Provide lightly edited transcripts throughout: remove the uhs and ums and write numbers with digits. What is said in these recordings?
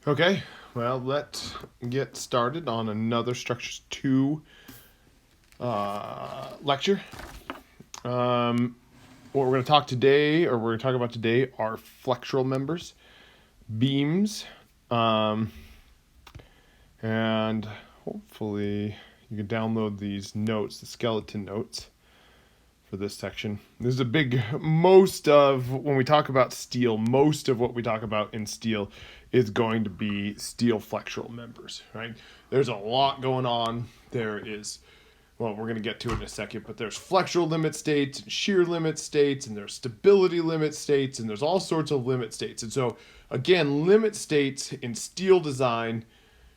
Okay, well, let's get started on another Structures 2 lecture. What we're going to talk today, or we're going to talk about today, are flexural members, beams, um, and hopefully you can download these notes, the skeleton notes for this section. This is a big, most of, when we talk about steel, most of what we talk about in steel is going to be steel flexural members, right? There's a lot going on. There is, well, we're going to get to it in a second, but there's flexural limit states and shear limit states, and there's stability limit states, and there's all sorts of limit states. And so, again, limit states in steel design,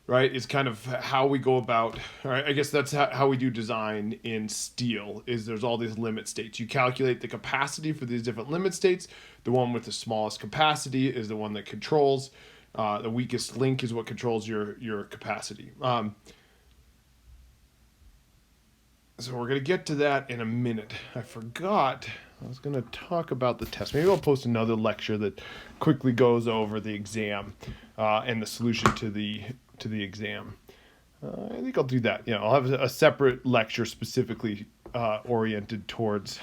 right, is kind of how we go about, right? I guess that's how we do design in steel, is there's all these limit states. You calculate the capacity for these different limit states. The one with the smallest capacity is the one that controls. The weakest link is what controls your capacity. So we're going to get to that in a minute. I forgot I was going to talk about the test. Maybe I'll post another lecture that quickly goes over the exam and the solution to the exam. I think I'll do that. I'll have a separate lecture specifically oriented towards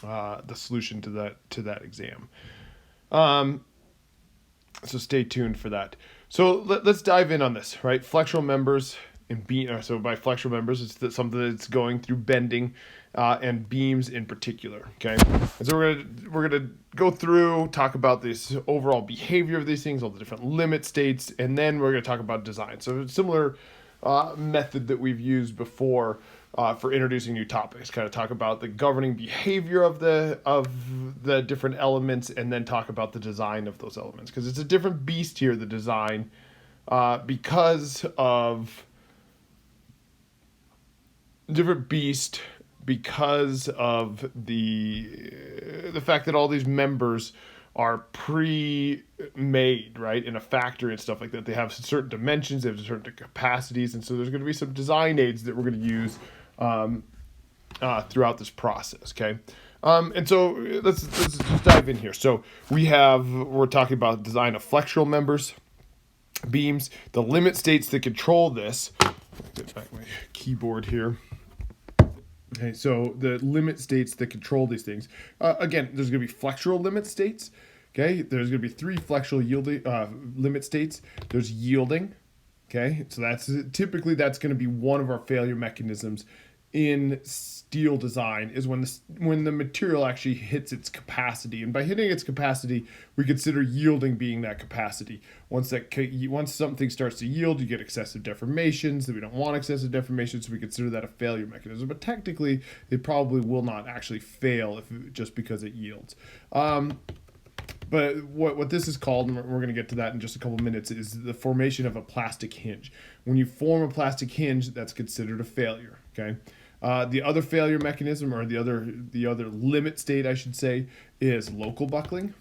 the solution to that exam. So stay tuned for that. So let's dive in on this, right? Flexural members and beam. So by flexural members, it's something that's going through bending and beams in particular. Okay, and so we're gonna go through, talk about this overall behavior of these things, all the different limit states, and then we're gonna talk about design. So a similar method that we've used before for introducing new topics. Kind of talk about the governing behavior of the different elements, and then talk about the design of those elements, because it's a different beast here, the design, because of different beast because of the fact that all these members are pre-made, right, in a factory and stuff like that. They have certain dimensions, they have certain capacities, and so there's going to be some design aids that we're going to use throughout this process. Okay, and so let's just dive in here. So we're talking about design of flexural members, beams, the limit states that control this. Get back my keyboard here. Okay, so the limit states that control these things. Again, there's going to be flexural limit states. Okay, there's going to be 3 flexural yielding limit states. There's yielding. Okay, so that's typically going to be one of our failure mechanisms in steel design, is when the material actually hits its capacity. And by hitting its capacity, we consider yielding being that capacity. Once something starts to yield, you get excessive deformations. That we don't want excessive deformations, so we consider that a failure mechanism. But technically, they probably will not actually fail just because it yields. But what this is called, and we're going to get to that in just a couple minutes, is the formation of a plastic hinge. When you form a plastic hinge, that's considered a failure. Okay. The other failure mechanism, or the other limit state, I should say, is local buckling.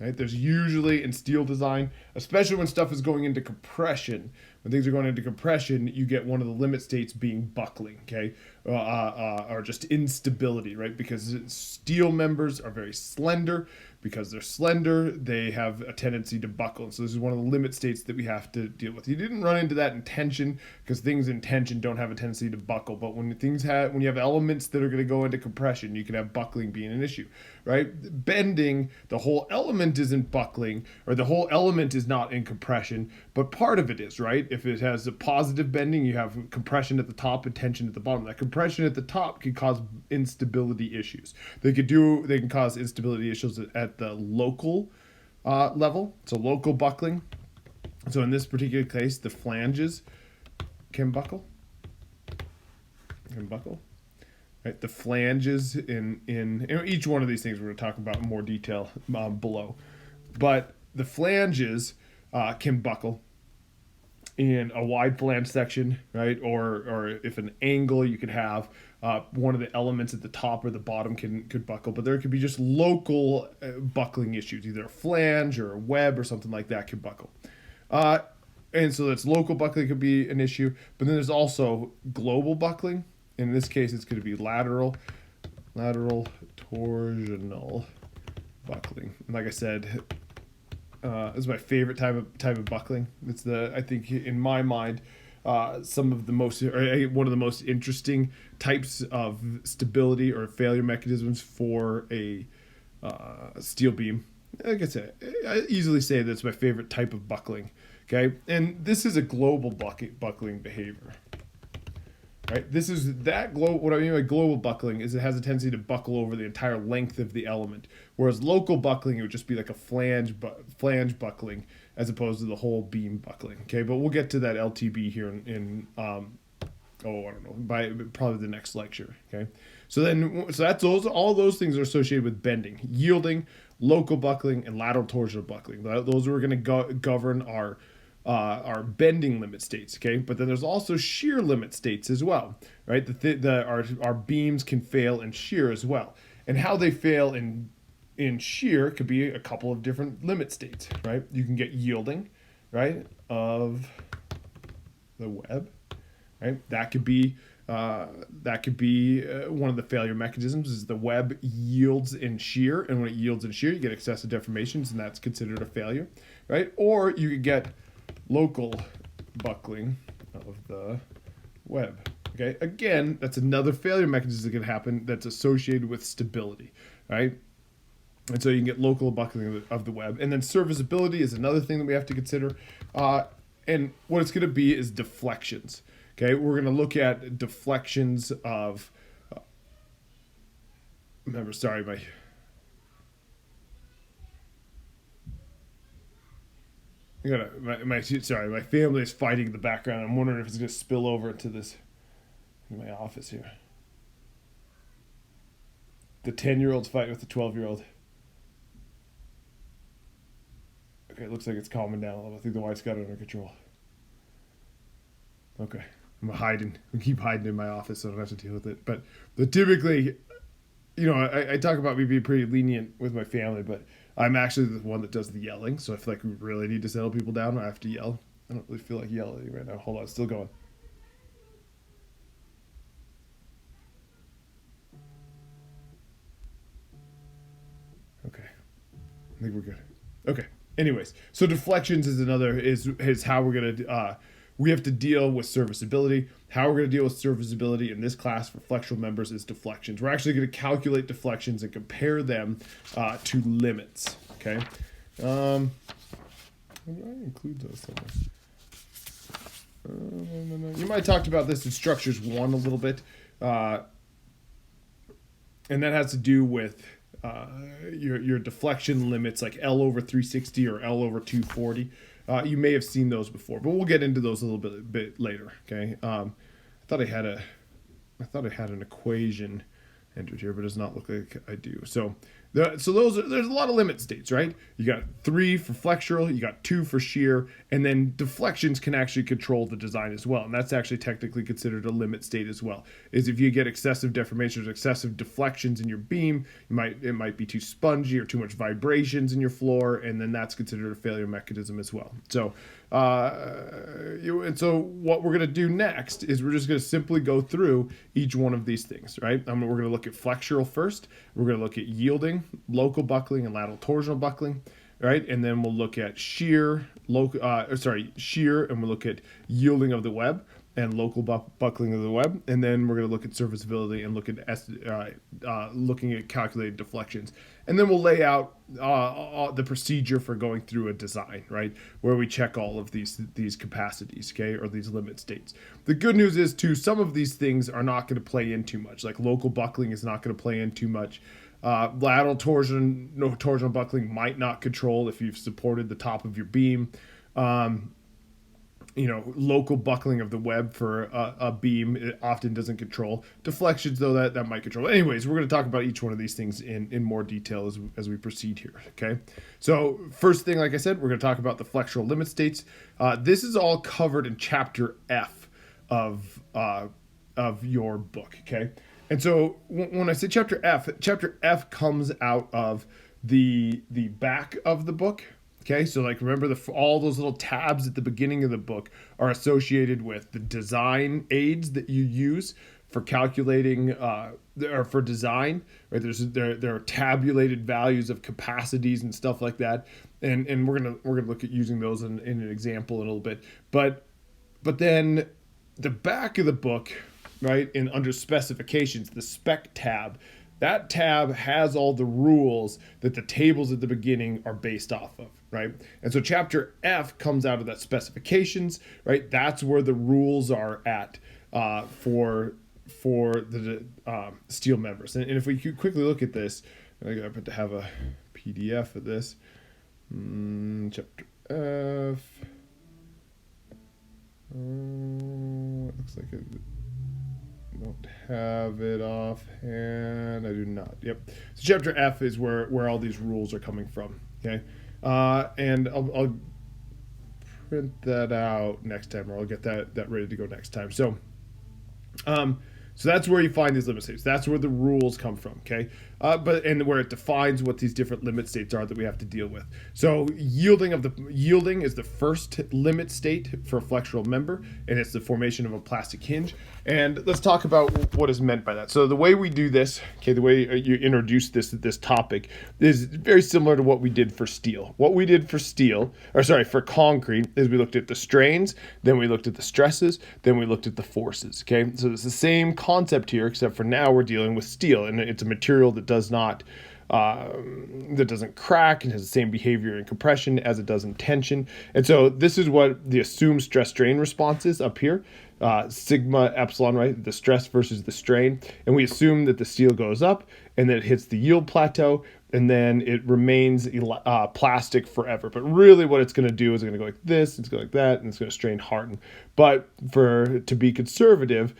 Right? There's usually, in steel design, especially when stuff is going into compression, when things are going into compression, you get one of the limit states being buckling, okay, or just instability, right? Because steel members are very slender. Because they're slender, they have a tendency to buckle. And so this is one of the limit states that we have to deal with. You didn't run into that in tension, because things in tension don't have a tendency to buckle. But when you have elements that are going to go into compression, you can have buckling being an issue, right? Bending, the whole element isn't buckling, or the whole element is not in compression, but part of it is, right? If it has a positive bending, you have compression at the top and tension at the bottom. That compression at the top can cause instability issues. They can cause instability issues at the local level, so local buckling. So in this particular case, the flanges can buckle. Right, the flanges in each one of these things we're going to talk about in more detail below, but the flanges can buckle in a wide flange section, right? Or if an angle, you could have one of the elements at the top or the bottom could buckle, but there could be just local buckling issues, either a flange or a web or something like that could buckle. And so that's local buckling could be an issue, but then there's also global buckling. In this case, it's going to be lateral torsional buckling. And like I said, is my favorite type of buckling. It's I think in my mind, some of the most, or one of the most interesting types of stability or failure mechanisms for a steel beam. Like I said, I easily say that's my favorite type of buckling. Okay, and this is a global buckling behavior. Right, this is that global. What I mean by global buckling is it has a tendency to buckle over the entire length of the element, whereas local buckling it would just be like a flange buckling as opposed to the whole beam buckling. Okay, but we'll get to that LTB here in I don't know, by probably the next lecture. Okay, so that's all those things are associated with bending, yielding, local buckling, and lateral torsional buckling. Those are going to govern our bending limit states. Okay, but then there's also shear limit states as well, right? Our beams can fail in shear as well, and how they fail in shear could be a couple of different limit states, right? You can get yielding, right, of the web. Right, that could be one of the failure mechanisms is the web yields in shear, and when it yields in shear, you get excessive deformations, and that's considered a failure, right? Or you could get local buckling of the web. Okay, again, that's another failure mechanism that can happen that's associated with stability, right? And so you can get local buckling of the web, and then serviceability is another thing that we have to consider, and what it's going to be is deflections. Okay, we're going to look at deflections of. Remember, sorry, my family is fighting in the background. I'm wondering if it's going to spill over into my office here. The 10-year-old's fighting with the 12-year-old. Okay, it looks like it's calming down a little. I think the wife's got it under control. Okay. I keep hiding in my office so I don't have to deal with it. But typically, I talk about me being pretty lenient with my family, but I'm actually the one that does the yelling. So I feel like we really need to settle people down. I have to yell. I don't really feel like yelling right now. Hold on, it's still going. Okay, I think we're good. Okay. Anyways, so deflections is how we're gonna we have to deal with serviceability. How we're going to deal with serviceability in this class for flexural members is deflections. We're actually going to calculate deflections and compare them to limits. Okay. How do I include those somewhere? You might have talked about this in structures 1 a little bit, and that has to do with your deflection limits like L over 360 or L over 240. You may have seen those before, but we'll get into those a little bit later. Okay. I thought I had an equation entered here, but it does not look like I do. So there's a lot of limit states, right? You got 3 for flexural, you got 2 for shear, and then deflections can actually control the design as well. And that's actually technically considered a limit state as well. Is if you get excessive deformations, excessive deflections in your beam, it might be too spongy or too much vibrations in your floor, and then that's considered a failure mechanism as well. So so what we're going to do next is we're just going to simply go through each one of these things, right? We're going to look at flexural first. We're going to look at yielding, local buckling, and lateral torsional buckling, right? And then we'll look at shear, shear, and we'll look at yielding of the web and local buckling of the web. And then we're going to look at serviceability and look at looking at calculated deflections. And then we'll lay out the procedure for going through a design, right, where we check all of these capacities, okay, or these limit states. The good news is, too, some of these things are not going to play in too much. Like local buckling is not going to play in too much. Lateral torsional buckling might not control if you've supported the top of your beam. Local buckling of the web for a beam, it often doesn't control. Deflections, though, that might control. Anyways, we're going to talk about each one of these things in more detail as we proceed here, okay? So first thing, like I said, we're going to talk about the flexural limit states. This is all covered in Chapter F of your book, okay? And so when I say Chapter F comes out of the back of the book. Okay, so like remember all those little tabs at the beginning of the book are associated with the design aids that you use for calculating or for design, right? There are tabulated values of capacities and stuff like that, and we're gonna look at using those in an example in a little bit. But then the back of the book, right, in under specifications, the spec tab, that tab has all the rules that the tables at the beginning are based off of, right? And so chapter F comes out of that specifications, right? That's where the rules are at for the steel members. And if we could quickly look at this, I got to have a PDF of this. Chapter F. It looks like I don't have it offhand. I do not. Yep. So chapter F is where all these rules are coming from. Okay. And I'll print that out next time, or I'll get that ready to go next time. So that's where you find these limit states. That's where the rules come from, okay? And where it defines what these different limit states are that we have to deal with. So yielding is the first limit state for a flexural member, and it's the formation of a plastic hinge. And let's talk about what is meant by that. So the way we do this, okay, the way you introduce this topic is very similar to what we did for steel. What we did for for concrete is we looked at the strains, then we looked at the stresses, then we looked at the forces, okay? So it's the same concept here, except for now we're dealing with steel, and it's a material that doesn't crack and has the same behavior in compression as it does in tension. And so this is what the assumed stress strain response is up here. Sigma epsilon, right? The stress versus the strain. And we assume that the steel goes up and then it hits the yield plateau and then it remains plastic forever. But really what it's going to do is it's going to go like this, it's going to go like that, and it's going to strain harden. But to be conservative,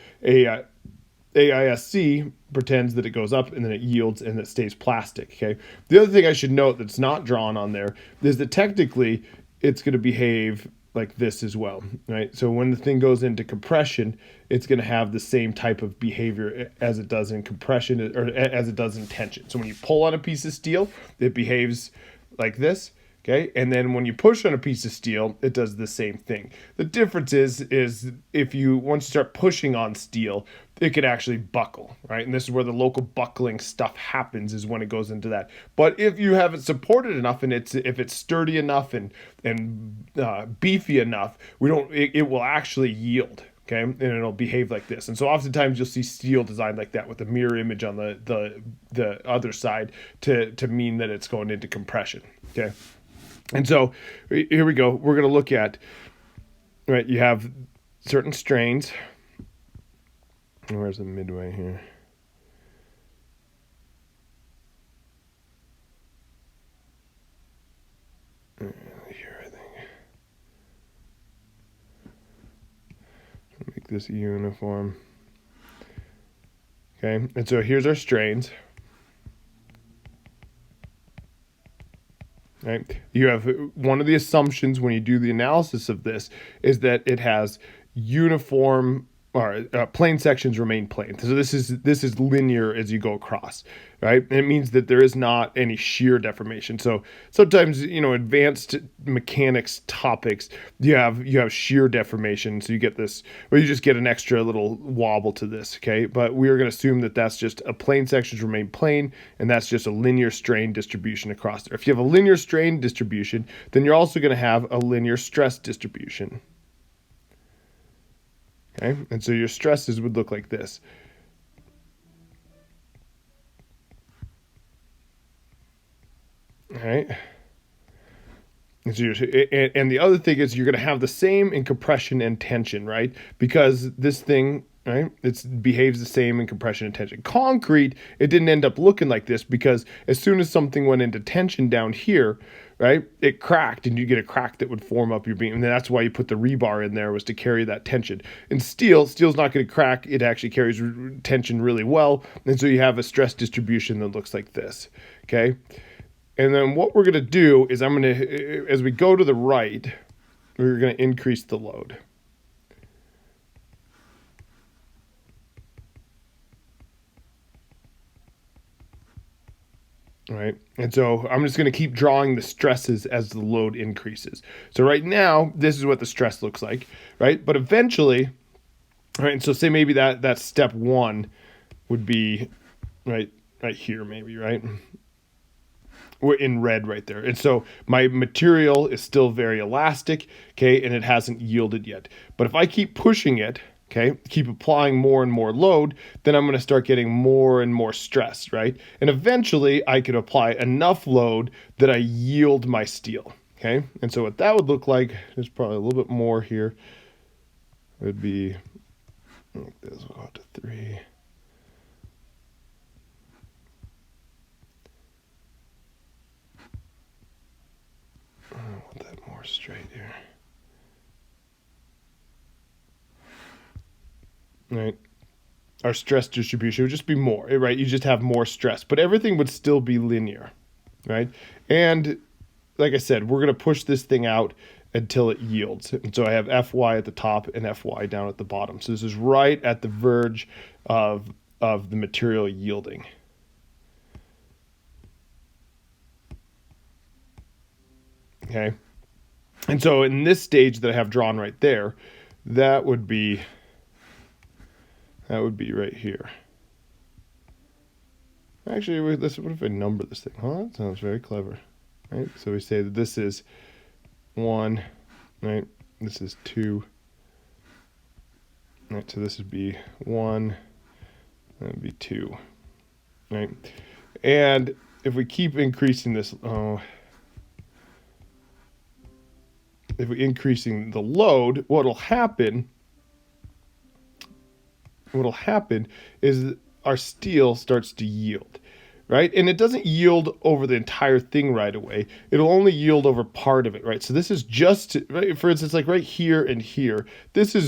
AISC pretends that it goes up and then it yields and it stays plastic, okay? The other thing I should note that's not drawn on there is that technically it's going to behave like this as well, right? So when the thing goes into compression, it's going to have the same type of behavior as it does in compression or as it does in tension. So when you pull on a piece of steel, it behaves like this. Okay, and then when you push on a piece of steel, it does the same thing. The difference is if once you start pushing on steel, it could actually buckle, right? And this is where the local buckling stuff happens, is when it goes into that. But if you have it supported enough and if it's sturdy enough and beefy enough, it will actually yield. Okay, and it'll behave like this. And so oftentimes you'll see steel designed like that with a mirror image on the other side to mean that it's going into compression. Okay. And so here we go. We're going to look at, right, you have certain strains. Where's the midway here? Here, I think. Make this uniform. Okay, and so here's our strains. Right. You have one of the assumptions when you do the analysis of this is that it has uniform or plane sections remain plane. So this is linear as you go across, right? And it means that there is not any shear deformation. So sometimes, advanced mechanics topics, you have shear deformation. So you get this, or you just get an extra little wobble to this, okay? But we are going to assume that that's just a plane sections remain plane, and that's just a linear strain distribution across there. If you have a linear strain distribution, then you're also going to have a linear stress distribution. Okay, and so your stresses would look like this. All right. And so and the other thing is you're going to have the same in compression and tension, right? Because this thing, right, it behaves the same in compression and tension. Concrete, it didn't end up looking like this because as soon as something went into tension down here, right, it cracked and you get a crack that would form up your beam. And that's why you put the rebar in there, was to carry that tension. And steel's not going to crack. It actually carries tension really well. And so you have a stress distribution that looks like this, okay? And then what we're going to do is as we go to the right, we're going to increase the load. Right, and so I'm just going to keep drawing the stresses as the load increases. So right now, this is what the stress looks like, right? But eventually, All right, and so say maybe that step one would be right here, maybe, right? We're in red right there. And so my material is still very elastic, okay, and it hasn't yielded yet. But if I keep pushing it, okay, keep applying more and more load, then I'm going to start getting more and more stress, right? And eventually I could apply enough load that I yield my steel, okay? And so what that would look like, there's probably a little bit more here, would be like this. We'll go up to 3. I want that more straight here. Right. Our stress distribution would just be more, right? You just have more stress, but everything would still be linear, right? And like I said, we're going to push this thing out until it yields. And so I have Fy at the top and Fy down at the bottom. So this is right at the verge of the material yielding. Okay. And so in this stage that I have drawn right there, that would be right here. Actually, what if I number this thing? Oh, that sounds very clever. Right? So we say that this is 1, right? This is 2. Right, so this would be 1, that would be 2. Right? And if we keep increasing this, if we're increasing the load, what'll happen is our steel starts to yield, right? And it doesn't yield over the entire thing right away. It'll only yield over part of it, right? So this is just, right, for instance, like right here and here. These are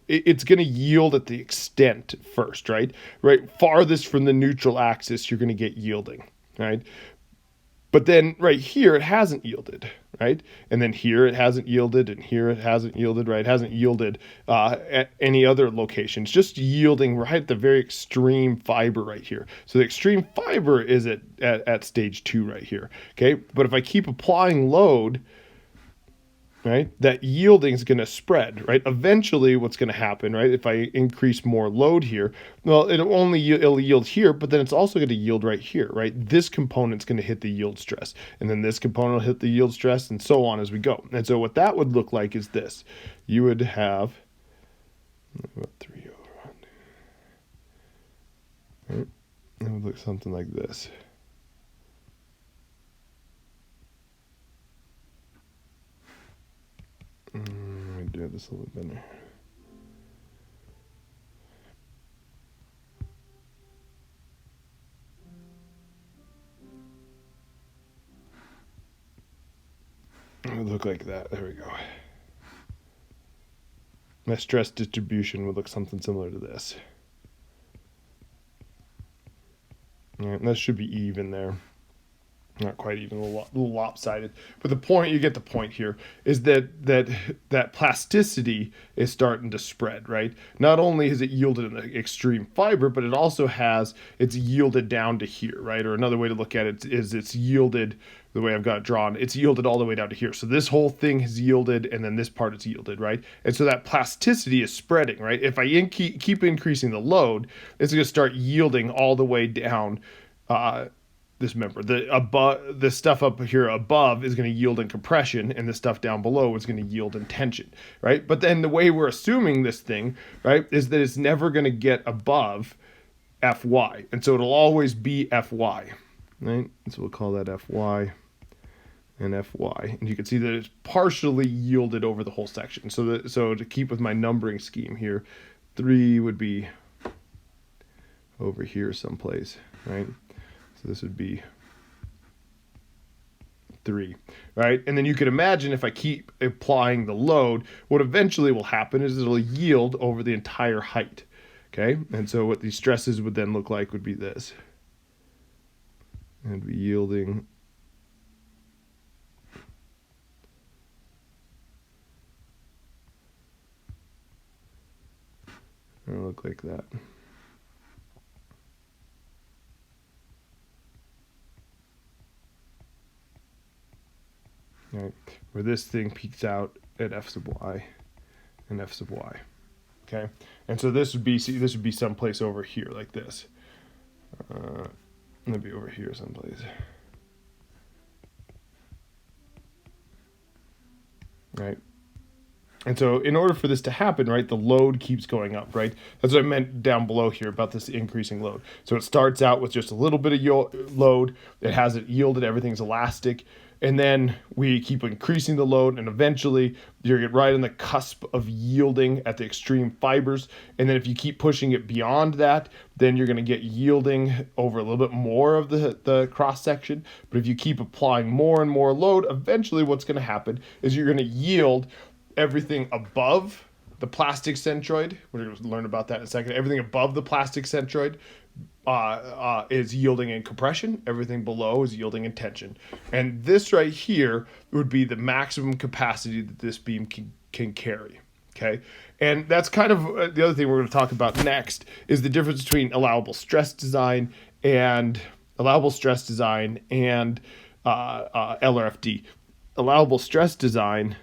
it's going to yield at the extent first, right? Right, farthest from the neutral axis, you're going to get yielding, right? But then right here, it hasn't yielded, right? And then here it hasn't yielded, and here it hasn't yielded, right? It hasn't yielded at any other location. It's just yielding right at the very extreme fiber right here. So the extreme fiber is at stage 2 right here, okay? But if I keep applying load, right, that yielding is going to spread, right? Eventually what's going to happen, right, if I increase more load here, well, it'll yield here, but then it's also going to yield right here, right? This component's going to hit the yield stress, and then this component will hit the yield stress, and so on as we go. And so what that would look like is this. You would have about 3 over 1. Right? It would look something like this. Let me do this a little bit better. It would look like that. There we go. My stress distribution would look something similar to this. All right, that should be even there. Not quite even, a little lopsided, but the point, you get the point here, is that plasticity is starting to spread, right? Not only has it yielded in the extreme fiber, but it's yielded down to here, right? Or another way to look at it is it's yielded, the way I've got it drawn, it's yielded all the way down to here. So this whole thing has yielded, and then this part is yielded, right? And so that plasticity is spreading, right? If I keep increasing the load, it's going to start yielding all the way down this member. The stuff up here above is going to yield in compression, and the stuff down below is going to yield in tension, right? But then the way we're assuming this thing, right, is that it's never going to get above Fy, and so it'll always be Fy, right? So we'll call that Fy and Fy, and you can see that it's partially yielded over the whole section. So to keep with my numbering scheme here, 3 would be over here someplace, right? So this would be 3, right? And then you can imagine if I keep applying the load, what eventually will happen is it'll yield over the entire height, okay? And so what these stresses would then look like would be this. And be yielding it'll look like that. Right, where this thing peaks out at F sub y and F sub y. Okay, and so this would be someplace over here like this. It'd be over here someplace. Right. And so in order for this to happen, right, the load keeps going up, right? That's what I meant down below here about this increasing load. So it starts out with just a little bit of load. It hasn't yielded. Everything's elastic. And then we keep increasing the load, and eventually you're right on the cusp of yielding at the extreme fibers. And then if you keep pushing it beyond that, then you're going to get yielding over a little bit more of the cross section. But if you keep applying more and more load, eventually what's going to happen is you're going to yield everything above the plastic centroid. We're going to learn about that in a second. Everything above the plastic centroid is yielding in compression. Everything below is yielding in tension. And this right here would be the maximum capacity that this beam can carry. Okay. And that's kind of the other thing we're going to talk about next is the difference between allowable stress design and LRFD. Allowable stress design,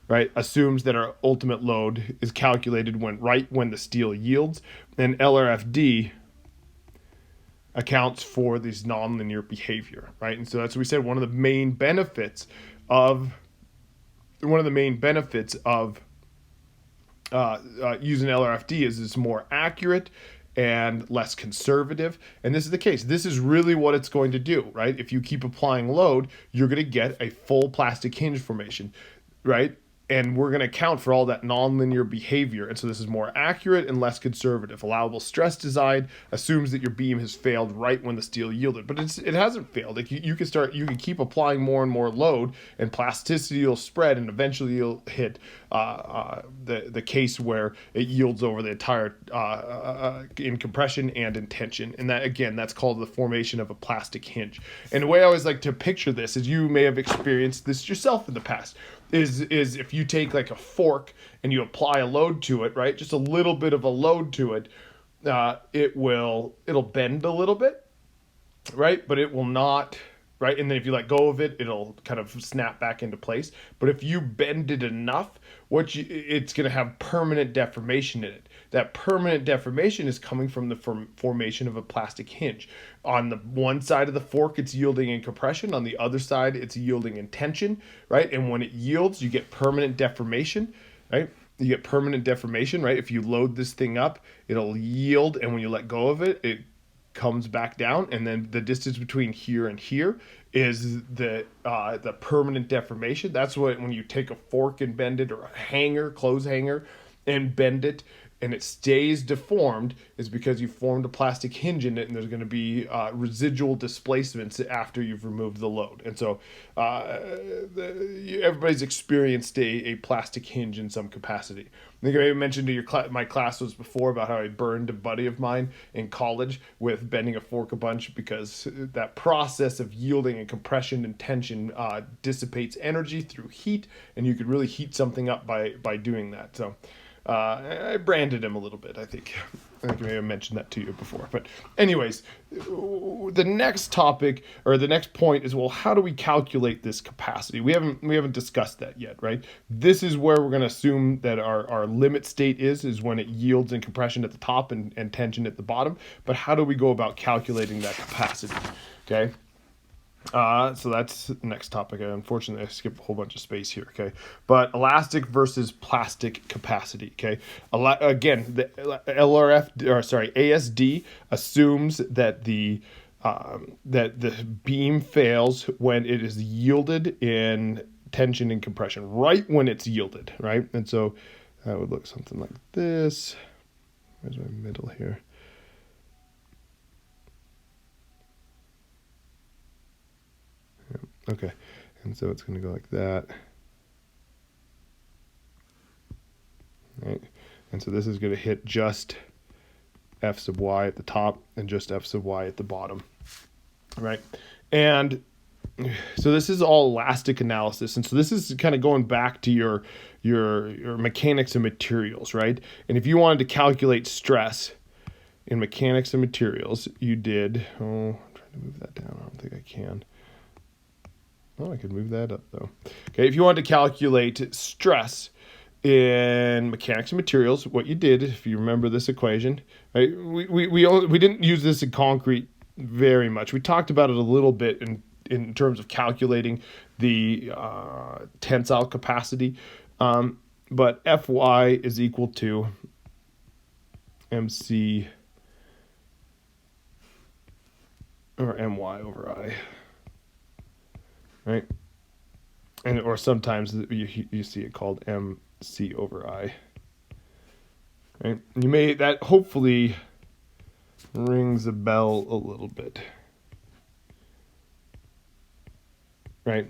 right, assumes that our ultimate load is calculated when the steel yields, and LRFD accounts for this nonlinear behavior, right? And so that's what we said. One of the main benefits of using LRFD is it's more accurate and less conservative. And this is the case. This is really what it's going to do, right? If you keep applying load, you're going to get a full plastic hinge formation, right? And we're going to account for all that nonlinear behavior. And so this is more accurate and less conservative. Allowable stress design assumes that your beam has failed right when the steel yielded, but it hasn't failed. Like you can keep applying more and more load, and plasticity will spread, and eventually you'll hit the case where it yields over the entire in compression and in tension. And that, again, that's called the formation of a plastic hinge. And the way I always like to picture this is, you may have experienced this yourself in the past, is if you take like a fork and you apply a load to it, right? Just a little bit of a load to it, it'll bend a little bit, right? But it will not, right? And then if you let go of it, it'll kind of snap back into place. But if you bend it enough, it's going to have permanent deformation in it. That permanent deformation is coming from the formation of a plastic hinge. On the one side of the fork, it's yielding in compression. On the other side, it's yielding in tension, right? And when it yields, you get permanent deformation, right? You get permanent deformation, right? If you load this thing up, it'll yield, and when you let go of it, it comes back down, and then the distance between here and here is the permanent deformation. That's when you take a fork and bend it, or a clothes hanger, and bend it, and it stays deformed, is because you formed a plastic hinge in it, and there's going to be residual displacements after you've removed the load. And so everybody's experienced a plastic hinge in some capacity. I think I mentioned to my classes before about how I burned a buddy of mine in college with bending a fork a bunch, because that process of yielding and compression and tension dissipates energy through heat, and you could really heat something up by doing that. So I branded him a little bit, I think. I may have mentioned that to you before. But anyways, the next topic, or the next point, is, well, how do we calculate this capacity? We haven't discussed that yet, right? This is where we're going to assume that our limit state is when it yields in compression at the top and tension at the bottom. But how do we go about calculating that capacity? Okay. So that's the next topic. Unfortunately, I skipped a whole bunch of space here. Okay, but elastic versus plastic capacity. Okay, again, the ASD assumes that the beam fails when it is yielded in tension and compression, right when it's yielded, right? And so that would look something like this. Where's my middle here? Okay, and so it's going to go like that. Right, and so this is going to hit just F sub y at the top and just F sub y at the bottom. Right, and so this is all elastic analysis, and so this is kind of going back to your mechanics of materials, right? And if you wanted to calculate stress in mechanics of materials, you did. Oh, I'm trying to move that down. I don't think I can. Oh, I could move that up though. Okay, if you want to calculate stress in mechanics and materials, what you did, if you remember this equation, right? We didn't use this in concrete very much. We talked about it a little bit in terms of calculating the tensile capacity, but Fy is equal to MC or My over I, right? And or sometimes you see it called MC over I. Right? You may that hopefully rings a bell a little bit. Right?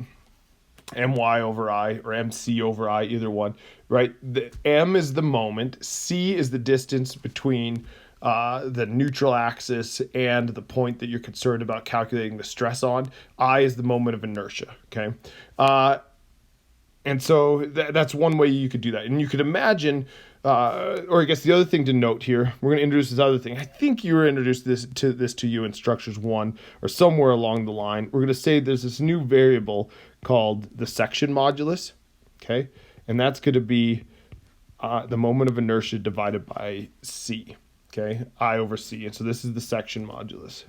My over I or MC over I, either one. Right? The M is the moment. C is the distance between the neutral axis and the point that you're concerned about calculating the stress on. I is the moment of inertia. Okay. And so that's one way you could do that. And you could imagine, or I guess the other thing to note here, we're going to introduce this other thing. I think you were introduced this to you in structures 1 or somewhere along the line. We're going to say there's this new variable called the section modulus, okay? And that's going to be the moment of inertia divided by C, okay? I over C. And so this is the section modulus,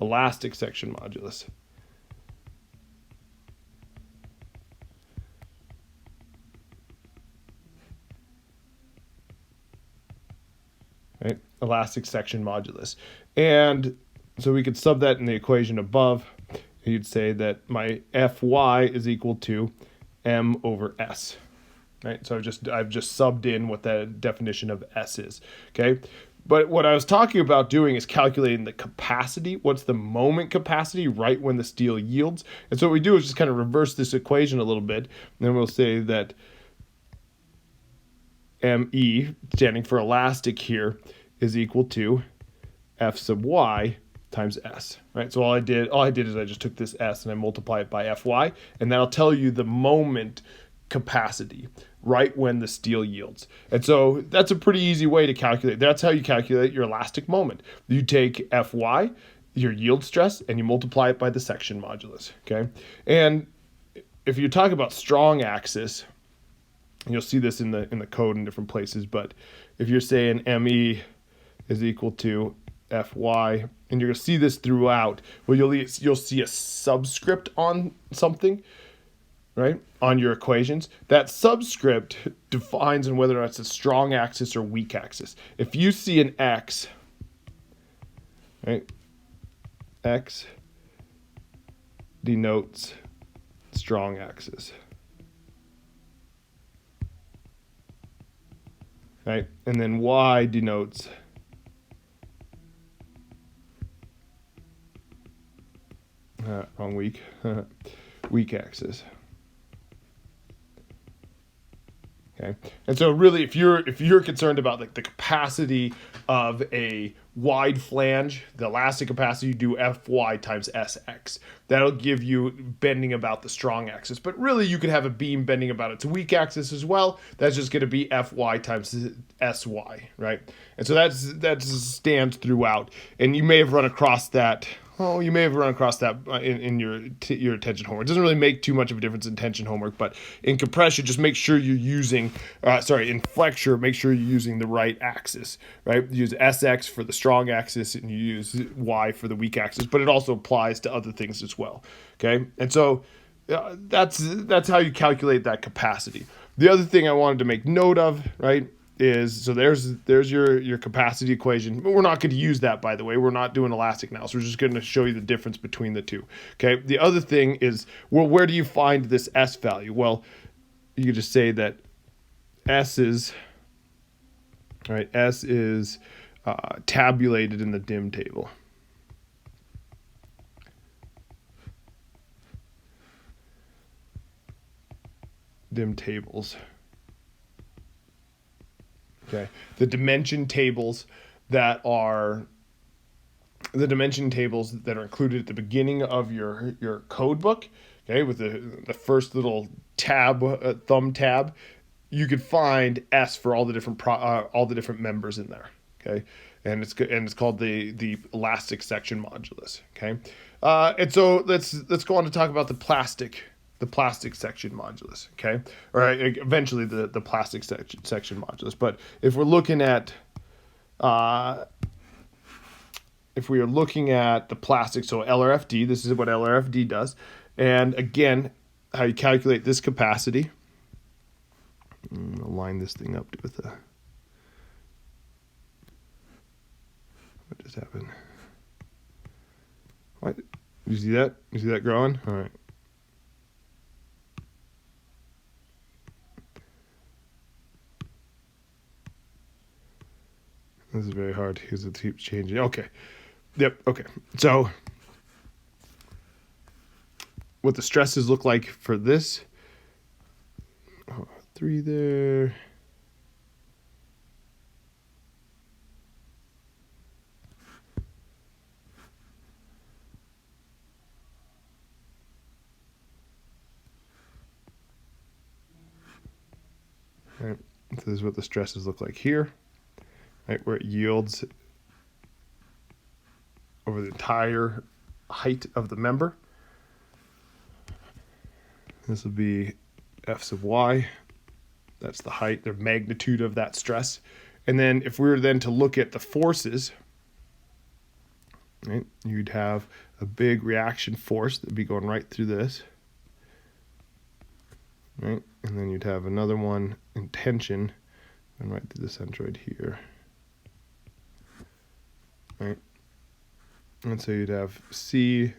elastic section modulus. Right? Elastic section modulus. And so we could sub that in the equation above. You'd say that my Fy is equal to M over S. Right? So I've just subbed in what the definition of S is. Okay? But what I was talking about doing is calculating the capacity. What's the moment capacity right when the steel yields? And so what we do is just kind of reverse this equation a little bit. And then we'll say that ME, standing for elastic here, is equal to F sub Y times S, right? So all I did is I just took this S and I multiply it by Fy, and that'll tell you the moment capacity right when the steel yields. And so that's a pretty easy way to calculate. That's how you calculate your elastic moment. You take Fy, your yield stress, and you multiply it by the section modulus, okay? And if you talk about strong axis, and you'll see this in the code in different places, but if you're saying ME is equal to Fy, and you're going to see this throughout, well, you'll see a subscript on something, right, on your equations. That subscript defines on whether or not it's a strong axis or weak axis. If you see an X, right, X denotes strong axis. Right? And then Y denotes wrong weak weak axis. Okay. And so really if you're concerned about like the capacity of a wide flange, the elastic capacity, you do Fy times Sx. That'll give you bending about the strong axis. But really you could have a beam bending about its weak axis as well. That's just going to be Fy times Sy, right? And so that stands throughout. And you may have run across that. Oh, you may have run across that in your tension homework. It doesn't really make too much of a difference in tension homework, but in compression, just make sure you're using, in flexure, make sure you're using the right axis, right? You use Sx for the strong axis and you use Y for the weak axis, but it also applies to other things as well, okay? And so that's how you calculate that capacity. The other thing I wanted to make note of, right, is so there's your capacity equation, but we're not going to use that, by the way. We're not doing elastic now, so we're just going to show you the difference between the two. Okay. The other thing is, well, where do you find this S value? Well, you could just say that S is tabulated in the dim table. Dim tables. Okay, the dimension tables that are included at the beginning of your code book, okay, with the first little tab, thumb tab, you could find S for all the different members in there, okay, and it's called the elastic section modulus, okay, and so let's go on to talk about the plastic the plastic section modulus, okay? Or eventually the plastic section modulus. But if we're looking at if we are looking at the plastic, so LRFD, this is what LRFD does. And again, how you calculate this capacity. I'll line this thing up with a, what just happened? What? You see that? You see that growing? All right. This is very hard because it keeps changing. Okay. Yep. Okay. So what the stresses look like for this. 3 there. All right. So this is what the stresses look like here. Right, where it yields over the entire height of the member. This will be F sub y. That's the height, the magnitude of that stress. And then if we were then to look at the forces, right, you'd have a big reaction force that would be going right through this. Right? And then you'd have another one in tension going right through the centroid here. Right, and so you'd have C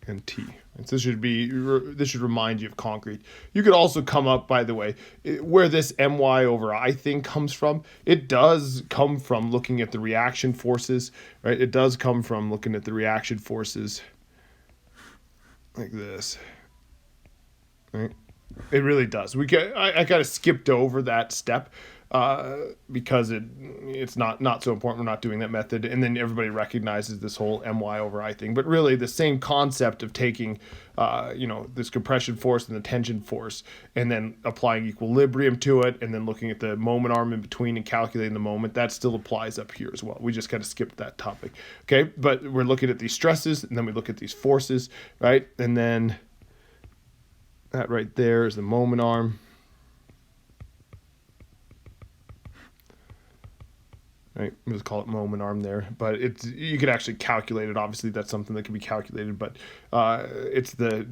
and T. And so this should remind you of concrete. You could also come up, by the way, where this my over I thing comes from. It does come from looking at the reaction forces, right? It does come from looking at the reaction forces like this, right? It really does. I kind of skipped over that step because it's not so important. We're not doing that method, and then everybody recognizes this whole my over I thing. But really, the same concept of taking, this compression force and the tension force, and then applying equilibrium to it, and then looking at the moment arm in between and calculating the moment. That still applies up here as well. We just kind of skipped that topic, okay? But we're looking at these stresses, and then we look at these forces, right? And then that right there is the moment arm. Right, we'll just call it moment arm there, but you could actually calculate it. Obviously, that's something that can be calculated, but it's the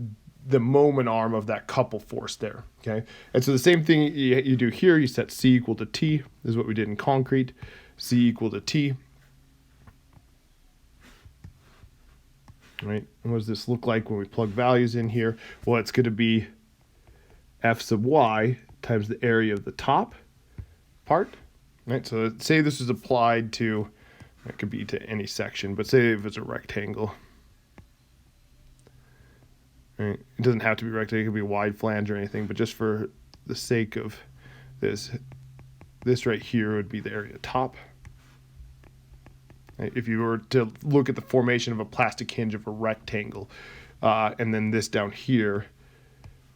moment arm of that couple force there. Okay, and so the same thing you do here. You set C equal to T. This is what we did in concrete. C equal to T. Right, and what does this look like when we plug values in here? Well, it's going to be F sub y times the area of the top part. Right, so say this is applied to, it could be to any section, but say if it's a rectangle. Right, it doesn't have to be rectangle, it could be a wide flange or anything, but just for the sake of this right here would be the area top. Right, if you were to look at the formation of a plastic hinge of a rectangle, and then this down here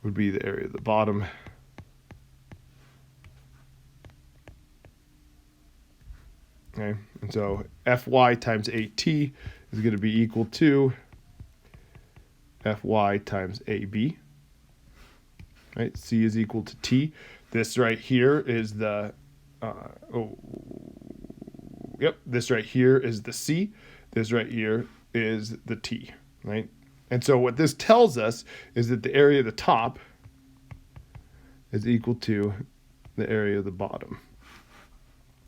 would be the area of the bottom. Okay, and so Fy times AT is going to be equal to Fy times AB. Right, C is equal to T. This right here is the, this right here is the C. This right here is the T, right? And so what this tells us is that the area of the top is equal to the area of the bottom.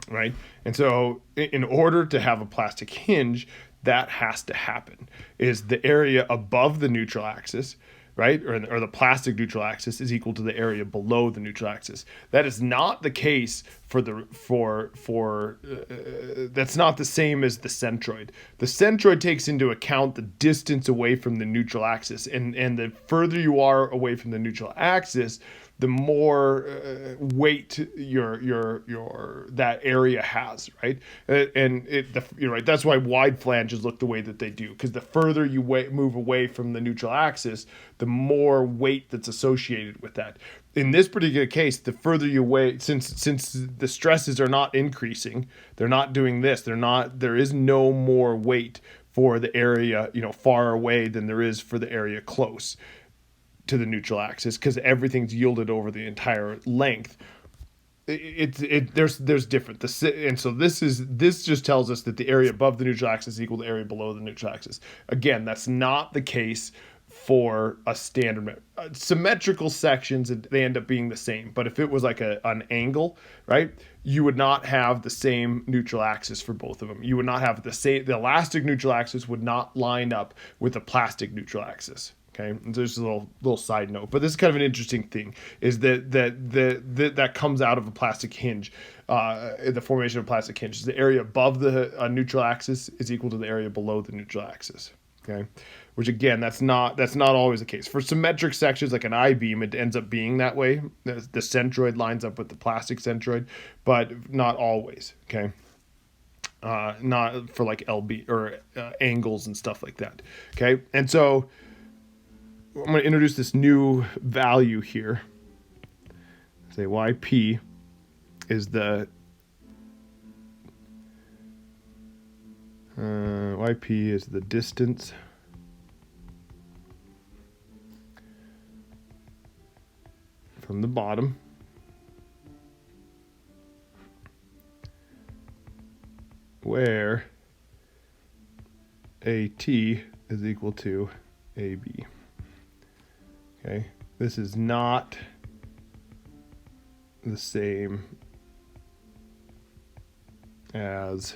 Right, and so in order to have a plastic hinge, that has to happen. Is the area above the neutral axis, right, or the plastic neutral axis is equal to the area below the neutral axis. That is not the case that's not the same as the centroid. The centroid takes into account the distance away from the neutral axis, and the further you are away from the neutral axis, the more weight your that area has, right? And you're right. That's why wide flanges look the way that they do, because the further you move away from the neutral axis, the more weight that's associated with that. In this particular case, the further you away, since the stresses are not increasing, they're not doing this. There is no more weight for the area far away than there is for the area close. to the neutral axis because everything's yielded over the entire length. There's different and so this just tells us that the area above the neutral axis is equal to area below the neutral axis. Again, that's not the case for a standard symmetrical sections. They end up being the same, but if it was like an angle, right, you would not have the same neutral axis for both of them. You would not have the elastic neutral axis would not line up with the plastic neutral axis. Okay, and there's a little side note, but this is kind of an interesting thing, is that comes out of a plastic hinge. The formation of a plastic hinge is the area above the neutral axis is equal to the area below the neutral axis. Okay, which again, that's not always the case. For symmetric sections like an I-beam, it ends up being that way. The centroid lines up with the plastic centroid, but not always. Okay. Not for like LB or angles and stuff like that. Okay, and so I'm going to introduce this new value here. Say yp is the yp is the distance from the bottom where AT is equal to AB. Okay, this is not the same as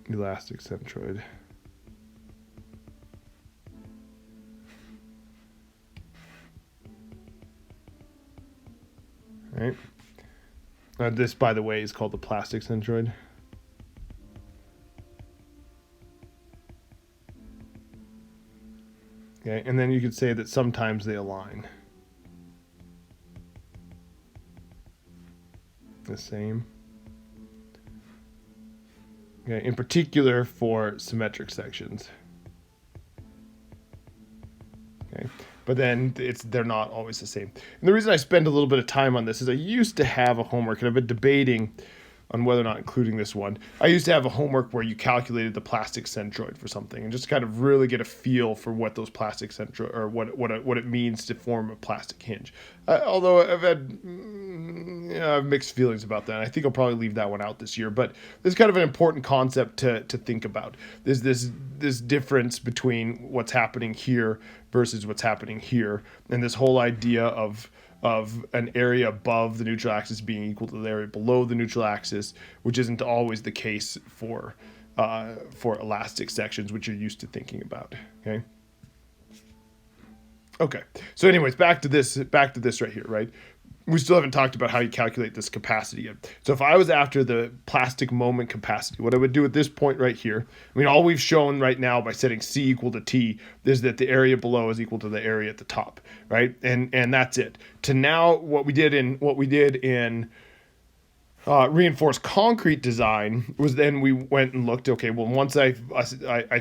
elastic centroid. Right. This, by the way, is called the plastic centroid. Okay, and then you could say that sometimes they align. The same. Okay, in particular for symmetric sections. Okay, but then they're not always the same. And the reason I spend a little bit of time on this is I used to have a homework, and I've been debating on whether or not including this one. I used to have a homework where you calculated the plastic centroid for something and just kind of really get a feel for what those plastic centroid, or what it means to form a plastic hinge. Although I've had I've mixed feelings about that. I think I'll probably leave that one out this year, but this is kind of an important concept to think about. There's this difference between what's happening here versus what's happening here, and this whole idea of an area above the neutral axis being equal to the area below the neutral axis, which isn't always the case for elastic sections, which you're used to thinking about. Okay. So anyways, back to this right here, right? We still haven't talked about how you calculate this capacity yet. So if I was after the plastic moment capacity, what I would do at this point right here, I mean, all we've shown right now by setting C equal to T is that the area below is equal to the area at the top, right? And that's it. To now, what we did in reinforced concrete design was then we went and looked, okay, well, once I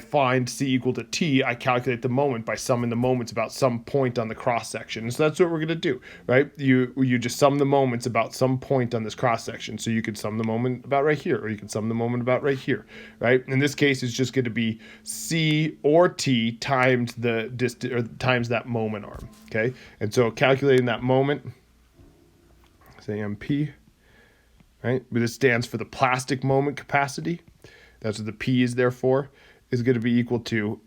find C equal to T, I calculate the moment by summing the moments about some point on the cross section. And so that's what we're going to do, right? You just sum the moments about some point on this cross section. So you could sum the moment about right here, or you can sum the moment about right here, right? In this case, it's just going to be C or T times the distance, or times that moment arm, okay? And so calculating that moment, say MP, right? But this stands for the plastic moment capacity. That's what the P is there for, is going to be equal to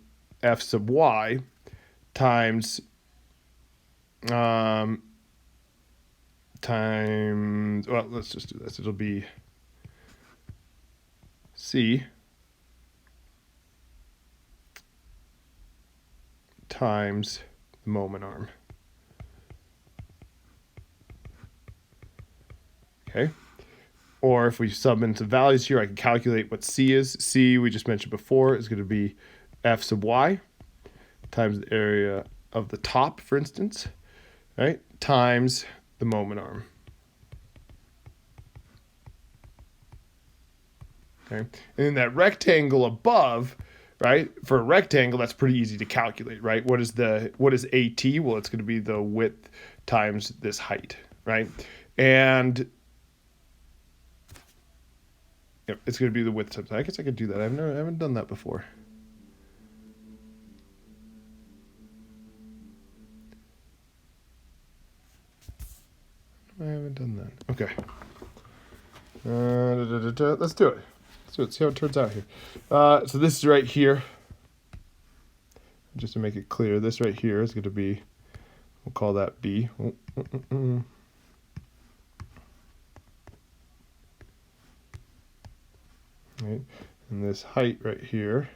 F sub Y times well, let's just do this. It'll be C times the moment arm. Okay. Or if we sub in some values here, I can calculate what C is. C, we just mentioned before, is going to be F sub Y times the area of the top, for instance, right, times the moment arm. Okay, and then that rectangle above, right, for a rectangle, that's pretty easy to calculate, right? What is AT? Well, it's going to be the width times this height, right? And Yep, it's going to be the width times. I guess I could do that. I haven't done that before. I haven't done that. Okay. Let's do it. See how it turns out here. So this is right here. Just to make it clear, this right here is going to be, we'll call that B. Right, and this height right here,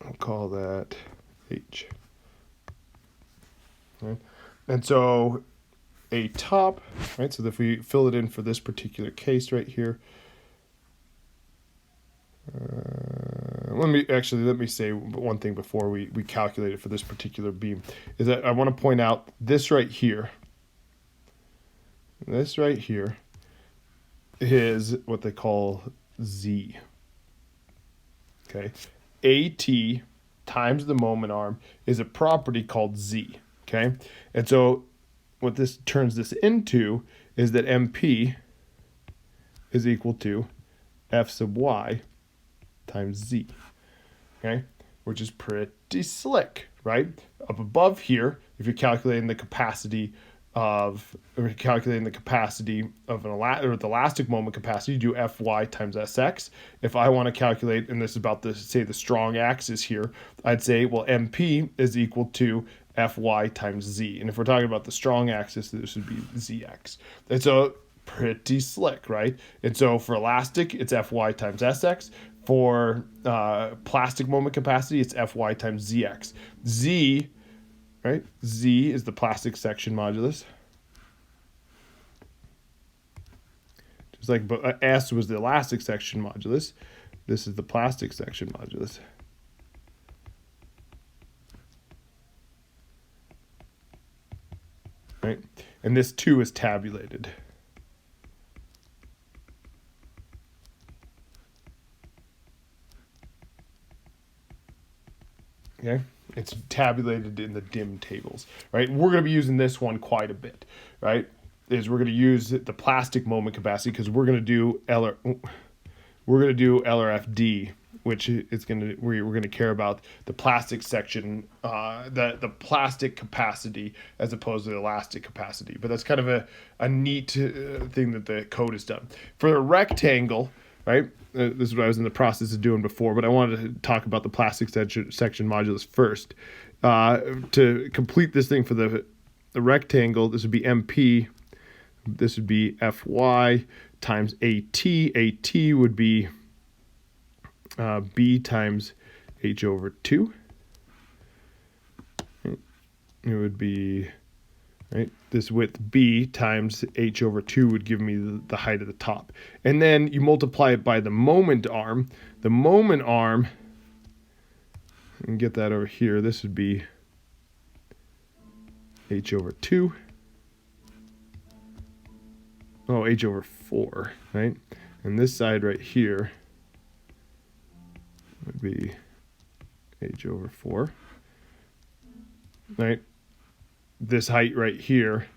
I'll call that H. Right? And so a top, right? So if we fill it in for this particular case right here, let me say one thing before we calculate it for this particular beam, is that I want to point out this right here. This right here is what they call Z. Okay, AT times the moment arm is a property called Z. Okay, and so what this turns this into is that MP is equal to F sub Y times Z. Okay, which is pretty slick, right? Up above here, if you're calculating the capacity of the elastic moment capacity, you do Fy times Sx. If I want to calculate, and this is about the strong axis here, I'd say, well, MP is equal to Fy times Z. And if we're talking about the strong axis, this would be Zx. And so pretty slick, right? And so for elastic, it's Fy times Sx. For plastic moment capacity, it's Fy times Zx. Z, right? Z is the plastic section modulus. Just like S was the elastic section modulus, this is the plastic section modulus. Right? And this too is tabulated. Okay, it's tabulated in the DIM tables, right? We're going to be using this one quite a bit, right? We're going to use the plastic moment capacity because we're going to do LRFD, which is we're going to care about the plastic section, the plastic capacity as opposed to the elastic capacity. But that's kind of a neat thing that the code has done for a rectangle. Right, this is what I was in the process of doing before, but I wanted to talk about the plastic section modulus first. To complete this thing for the rectangle, this would be MP, this would be Fy times AT. AT would be B times H over 2. It would be, right, this width B times H over 2 would give me the height of the top. And then you multiply it by the moment arm. The moment arm, and get that over here, this would be H over 2. Oh, H over 4, right? And this side right here would be H over 4, right? This height right here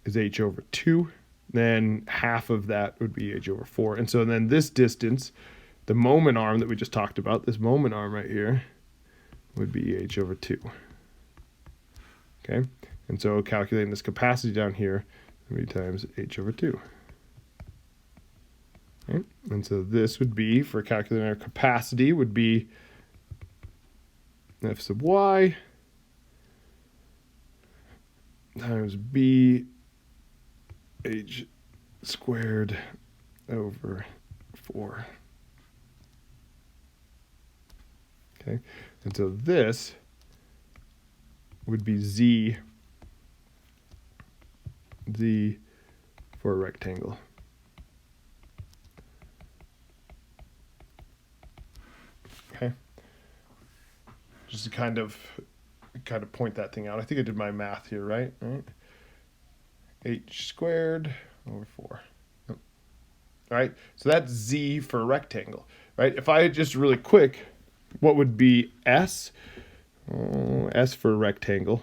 is H over 2. Then half of that would be H over 4. And so then this distance, the moment arm that we just talked about, this moment arm right here, would be H over 2. Okay? And so calculating this capacity down here would be times H over 2. Okay? And so this would be, for calculating our capacity, would be F sub Y times B H squared over 4. Okay, and so this would be Z for a rectangle. Okay, just to kind of point that thing out. I think I did my math here, right? H squared over 4. Yep. All right, so that's Z for a rectangle, right? If I just really quick, what would be S? S for a rectangle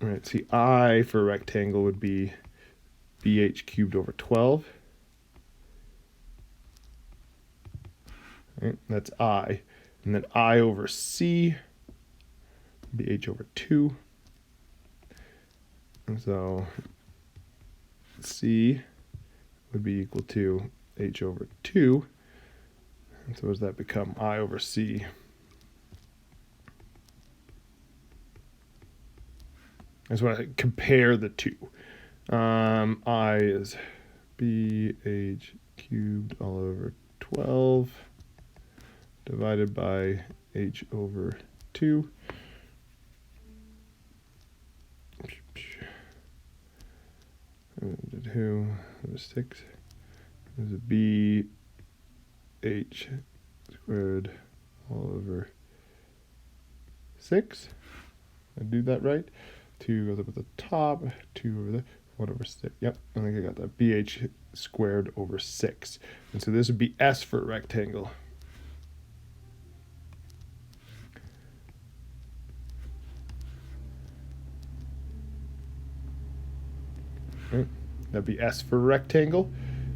All right, see, I for a rectangle would be bh cubed over 12. Right, that's I. And then I over c, bh over 2. And so c would be equal to h over 2. And so does that become I over c? I just want to compare the two. I is bh cubed all over 12 divided by h over 2. Who was 6 is a b h squared all over 6. I do that right? 2 goes up at the top, 2 over there, 1 over 6. Yep, I think I got that. bh squared over 6. And so this would be S for a rectangle. Right? That'd be S for a rectangle.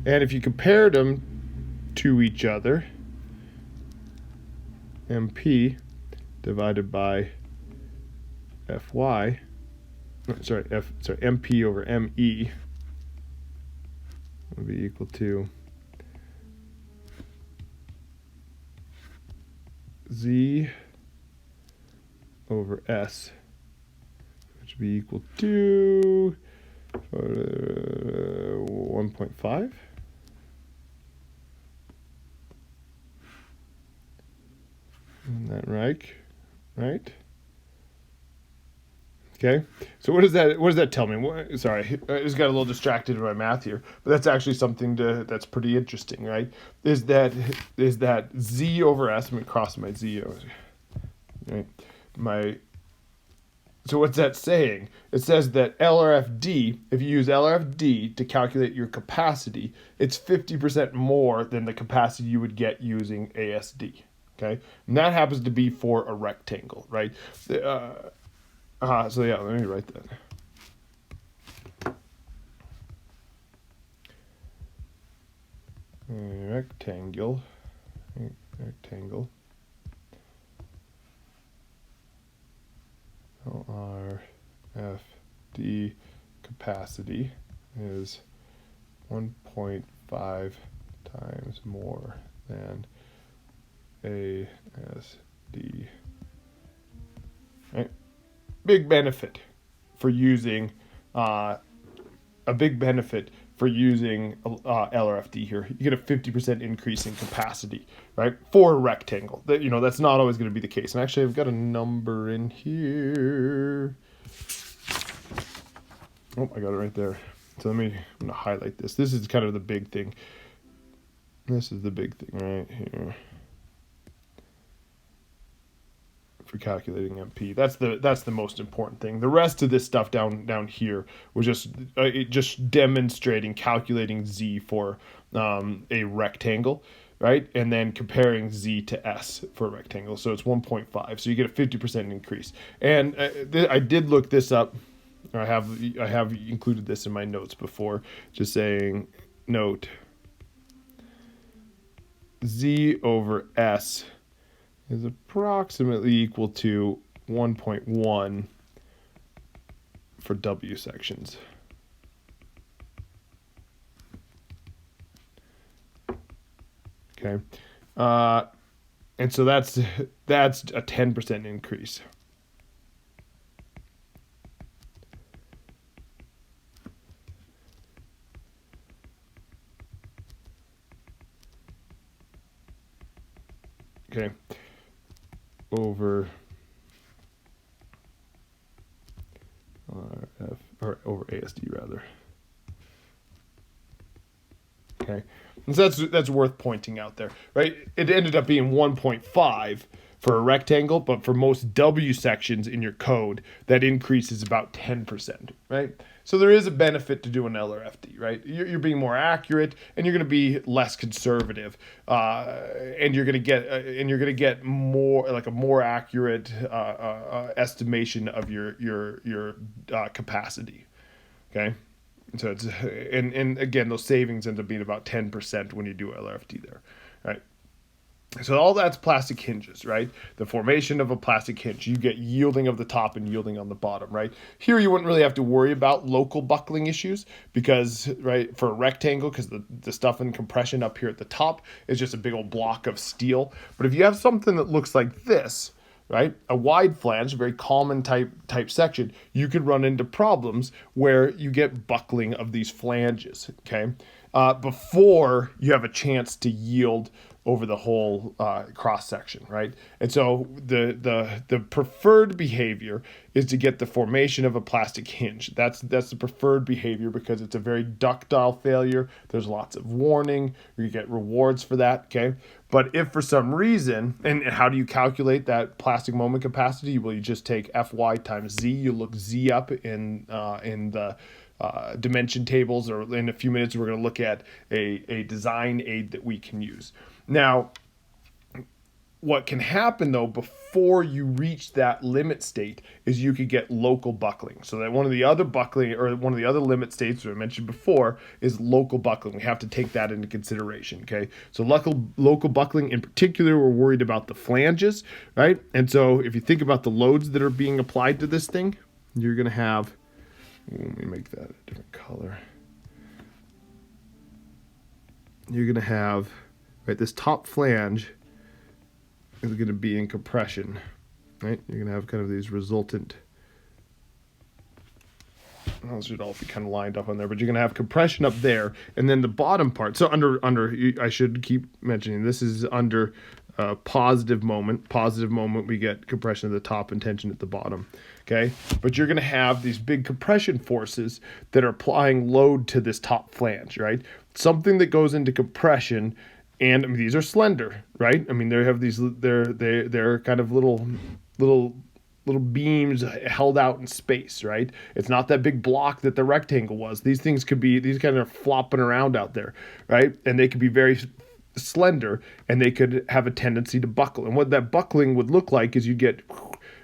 And if you compared them to each other, MP divided by FY, MP over ME would be equal to Z over S, which would be equal to 1.5. Isn't that right? Right? Okay. So what does that tell me? Sorry, I just got a little distracted in my math here, but that's actually something that's pretty interesting, right? Is that Z over S? I'm gonna cross my Z over, right? So what's that saying? It says that LRFD, if you use LRFD to calculate your capacity, it's 50% more than the capacity you would get using ASD. Okay, and that happens to be for a rectangle, right? So yeah, let me write that. Rectangle. LRFD capacity is 1.5 times more than ASD. Right? Big benefit for using LRFD here. You get a 50% increase in capacity, right, for a rectangle. That's not always going to be the case. And actually, I've got a number in here. Oh, I got it right there. So I'm going to highlight this. This is kind of the big thing. This is the big thing right here for calculating MP. That's the most important thing. The rest of this stuff down here was just demonstrating calculating Z for a rectangle, right? And then comparing Z to S for a rectangle. So it's 1.5. So you get a 50% increase. And I did look this up. I have included this in my notes before, just saying note Z over S is approximately equal to 1.1 for W sections. Okay. And so that's a 10% increase. Okay. Over RF, or over ASD rather. Okay, and so that's worth pointing out there, right? It ended up being 1.5 for a rectangle, but for most W sections in your code, that increase is about 10%, right? So there is a benefit to doing LRFD, right? You're being more accurate, and you're going to be less conservative, and you're going to get more like a more accurate estimation of your capacity. Okay, so it's and again those savings end up being about 10% when you do LRFD there, right? So all that's plastic hinges, right? The formation of a plastic hinge. You get yielding of the top and yielding on the bottom, right? Here you wouldn't really have to worry about local buckling issues because, right, for a rectangle, because the stuff in compression up here at the top is just a big old block of steel. But if you have something that looks like this, right, a wide flange, a very common type section, you could run into problems where you get buckling of these flanges, okay, before you have a chance to yield over the whole cross section, right? And so the preferred behavior is to get the formation of a plastic hinge. That's the preferred behavior because it's a very ductile failure. There's lots of warning. You get rewards for that, okay? But if for some reason, and how do you calculate that plastic moment capacity? Well, you just take Fy times Z. You look Z up in the dimension tables, or in a few minutes we're going to look at a design aid that we can use. Now, what can happen though before you reach that limit state is you could get local buckling. So that one of the other buckling or one of the other limit states that I mentioned before is local buckling. We have to take that into consideration, okay? So local buckling in particular, we're worried about the flanges, right? And so if you think about the loads that are being applied to this thing, you're going to have, let me make that a different color. You're going to have, right, this top flange is going to be in compression, right? You're going to have kind of these resultant, those should all be kind of lined up on there, but you're going to have compression up there, and then the bottom part. So under, I should keep mentioning, this is under positive moment. Positive moment, we get compression at the top and tension at the bottom, okay? But you're going to have these big compression forces that are applying load to this top flange, right? Something that goes into compression. And I mean, these are slender, right? I mean, they have these, they're kind of little beams held out in space, right? It's not that big block that the rectangle was. These things could be, these kind of flopping around out there, right? And they could be very slender, and they could have a tendency to buckle. And what that buckling would look like is you get,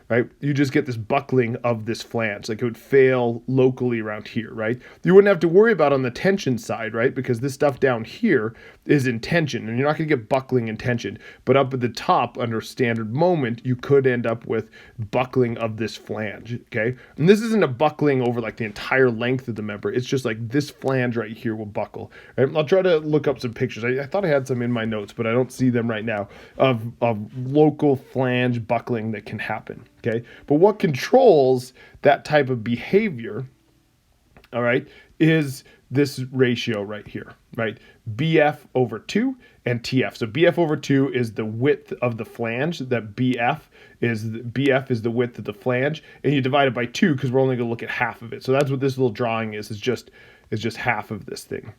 right? You just get this buckling of this flange. Like it would fail locally around here, right? You wouldn't have to worry about on the tension side, right? Because this stuff down here is in tension, and you're not going to get buckling in tension. But up at the top, under standard moment, you could end up with buckling of this flange, okay? And this isn't a buckling over like the entire length of the member. It's just like this flange right here will buckle. Right? I'll try to look up some pictures. I thought I had some in my notes, but I don't see them right now of local flange buckling that can happen. Okay, but what controls that type of behavior, all right, is this ratio right here, right? BF over 2 and TF. So BF over 2 is the width of the flange. That BF is the width of the flange, and you divide it by 2 because we're only going to look at half of it. So that's what this little drawing is just half of this thing.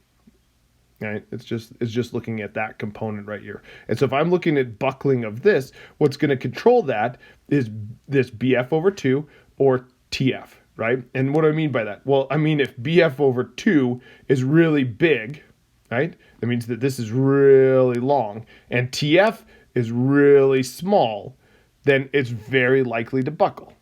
Right? It's just looking at that component right here. And so if I'm looking at buckling of this, what's going to control that is this BF over 2 or TF, right? And what do I mean by that? Well, I mean if BF over 2 is really big, right? That means that this is really long, and TF is really small, then it's very likely to buckle.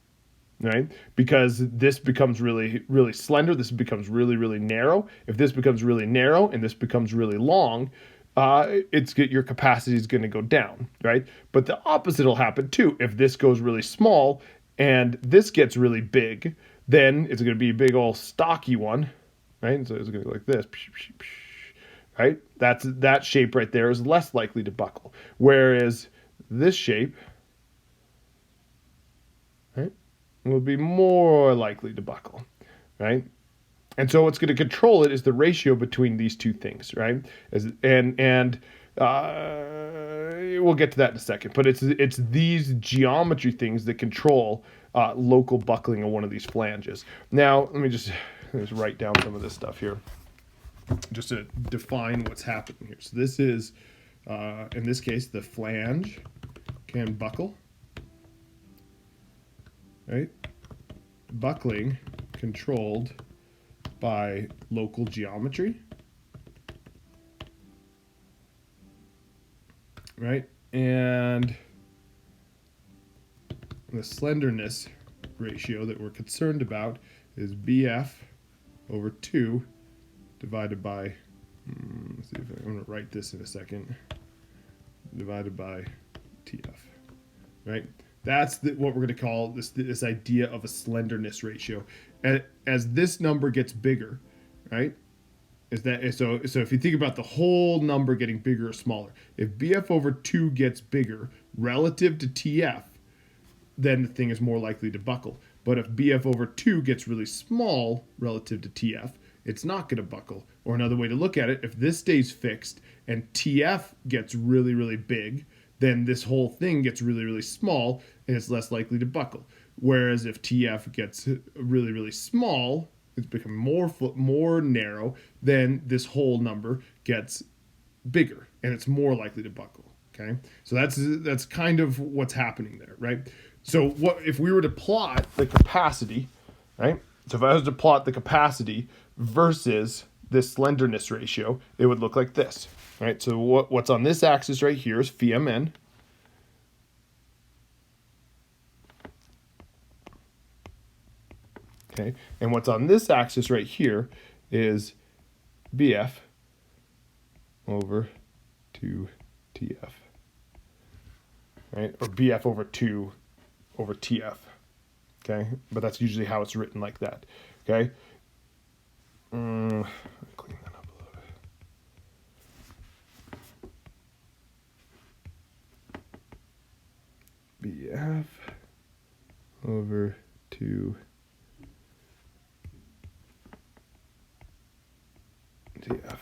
Right? Because this becomes really, really slender. This becomes really, really narrow. If this becomes really narrow and this becomes really long, your capacity is going to go down, right? But the opposite will happen too. If this goes really small and this gets really big, then it's going to be a big old stocky one, right? So it's going to go like this, right? That shape right there is less likely to buckle. Whereas this shape, right, will be more likely to buckle, right? And so what's going to control it is the ratio between these two things, right? And we'll get to that in a second. But it's these geometry things that control local buckling of one of these flanges. Now, let me just write down some of this stuff here, just to define what's happening here. So this is, in this case, the flange can buckle. Right? Buckling controlled by local geometry, right? And the slenderness ratio that we're concerned about is BF over 2 divided by, let's see if I'm going to write this in a second, divided by TF, right? That's what we're going to call this idea of a slenderness ratio. And as this number gets bigger, right? So if you think about the whole number getting bigger or smaller, if BF over 2 gets bigger relative to TF, then the thing is more likely to buckle. But if BF over 2 gets really small relative to TF, it's not going to buckle. Or another way to look at it, if this stays fixed and TF gets really, really big, then this whole thing gets really, really small and it's less likely to buckle. Whereas if TF gets really, really small, it's become more narrow, then this whole number gets bigger and it's more likely to buckle. Okay, so that's kind of what's happening there, right? So what if we were to plot the capacity, right? So if I was to plot the capacity versus this slenderness ratio, it would look like this, right? So what's on this axis right here is phi mn. Okay, and what's on this axis right here is BF over 2TF, right? Or BF over 2 over TF, okay? But that's usually how it's written like that, okay? Clean that up a little bit. BF over 2 TF.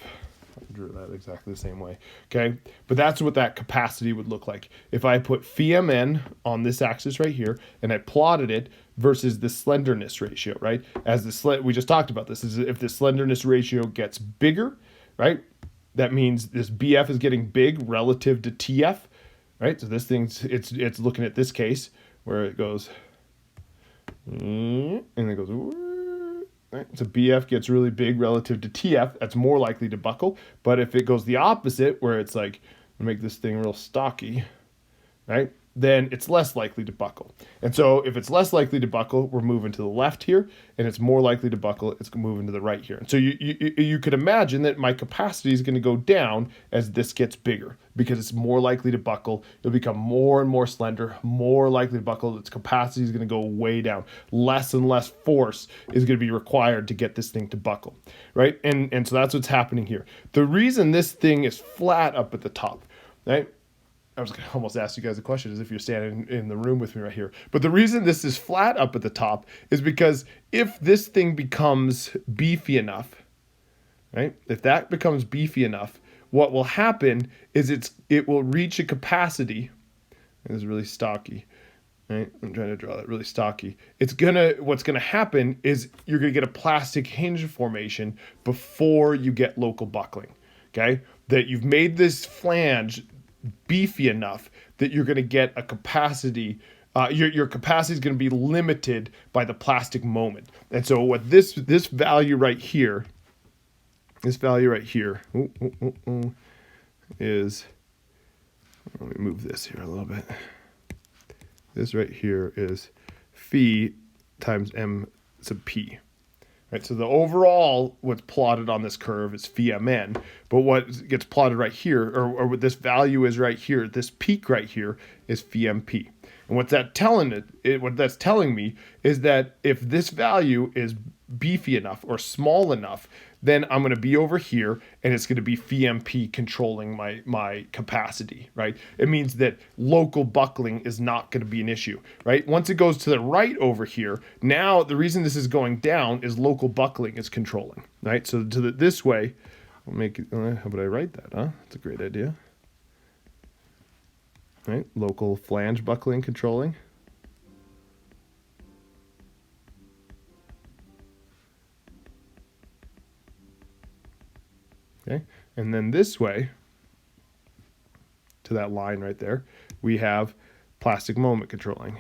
I drew that exactly the same way. Okay, but that's what that capacity would look like. If I put phi mn on this axis right here and I plotted it versus the slenderness ratio, right? As we just talked about this, is if the slenderness ratio gets bigger, right? That means this BF is getting big relative to TF, right? So this thing's it's looking at this case where it goes and it goes. Right? So BF gets really big relative to TF, that's more likely to buckle. But if it goes the opposite, where it's like, make this thing real stocky, right? Then it's less likely to buckle. And so if it's less likely to buckle, we're moving to the left here, and it's more likely to buckle, it's moving to the right here. And so you could imagine that my capacity is going to go down as this gets bigger because it's more likely to buckle. It'll become more and more slender, more likely to buckle. Its capacity is going to go way down. Less and less force is going to be required to get this thing to buckle, right? And so that's what's happening here. The reason this thing is flat up at the top, right? I was going to almost ask you guys a question as if you're standing in the room with me right here. But the reason this is flat up at the top is because if this thing becomes beefy enough, right? If that becomes beefy enough, what will happen is it will reach a capacity. This is really stocky, right? I'm trying to draw that really stocky. What's gonna happen is you're gonna get a plastic hinge formation before you get local buckling. Okay? That you've made this flange beefy enough that you're going to get a capacity, your capacity is going to be limited by the plastic moment. And so what this value right here, is, let me move this here a little bit. This right here is phi times m sub p. Right, so the overall, what's plotted on this curve is phi mn, but what gets plotted right here, or what this value is right here, this peak right here, is phi mp. And what that's telling me is that if this value is beefy enough or small enough, then I'm going to be over here and it's going to be phi mp controlling my capacity, right? It means that local buckling is not going to be an issue, right? Once it goes to the right over here, now the reason this is going down is local buckling is controlling, right? So this way, I'll make it, how would I write that, huh? That's a great idea. Right, local flange buckling controlling. Okay, and then this way, to that line right there, we have plastic moment controlling.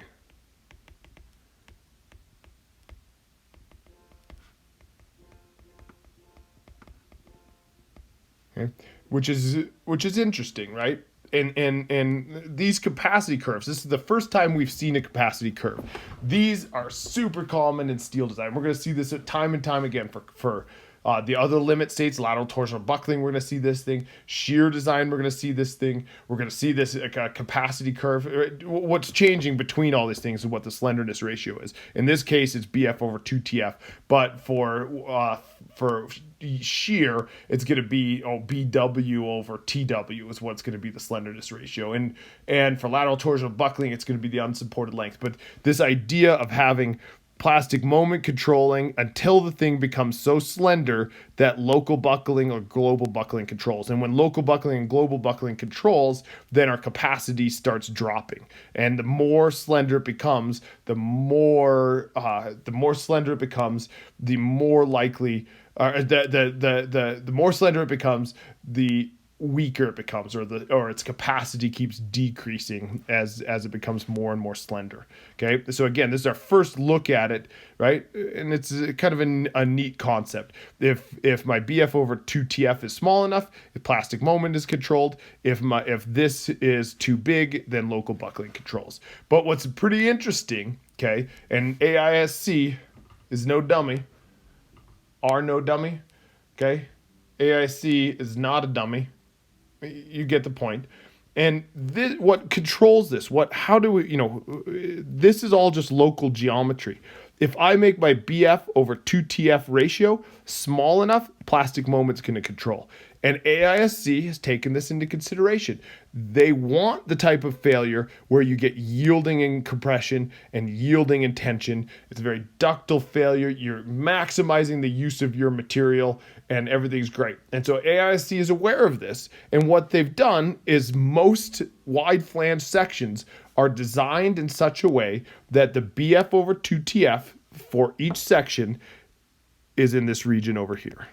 Okay? Which is interesting, right? And these capacity curves, this is the first time we've seen a capacity curve. These are super common in steel design. We're going to see this time and time again for the other limit states, lateral torsional buckling. We're going to see this thing. Shear design, we're going to see this thing. We're going to see this capacity curve. What's changing between all these things is what the slenderness ratio is. In this case, it's BF over 2TF, but for shear, it's going to be BW over TW is what's going to be the slenderness ratio. And for lateral torsional buckling, it's going to be the unsupported length. But this idea of having plastic moment controlling until the thing becomes so slender that local buckling or global buckling controls. And when local buckling and global buckling controls, then our capacity starts dropping. And the more slender it becomes, the more slender it becomes, the more likely the more slender it becomes, the weaker it becomes, or its capacity keeps decreasing as it becomes more and more slender. Okay, so again, this is our first look at it, right? And it's kind of a neat concept. If my BF over 2TF is small enough, if plastic moment is controlled. If this is too big, then local buckling controls. But what's pretty interesting, okay, and AISC is no dummy, are no dummy, okay? AIC is not a dummy. You get the point. And this, what controls this? How do we, this is all just local geometry. If I make my BF over 2TF ratio small enough, plastic moment's going to control. And AISC has taken this into consideration. They want the type of failure where you get yielding in compression and yielding in tension. It's a very ductile failure. You're maximizing the use of your material and everything's great. And so AISC is aware of this. And what they've done is most wide flange sections are designed in such a way that the BF over 2TF for each section is in this region over here.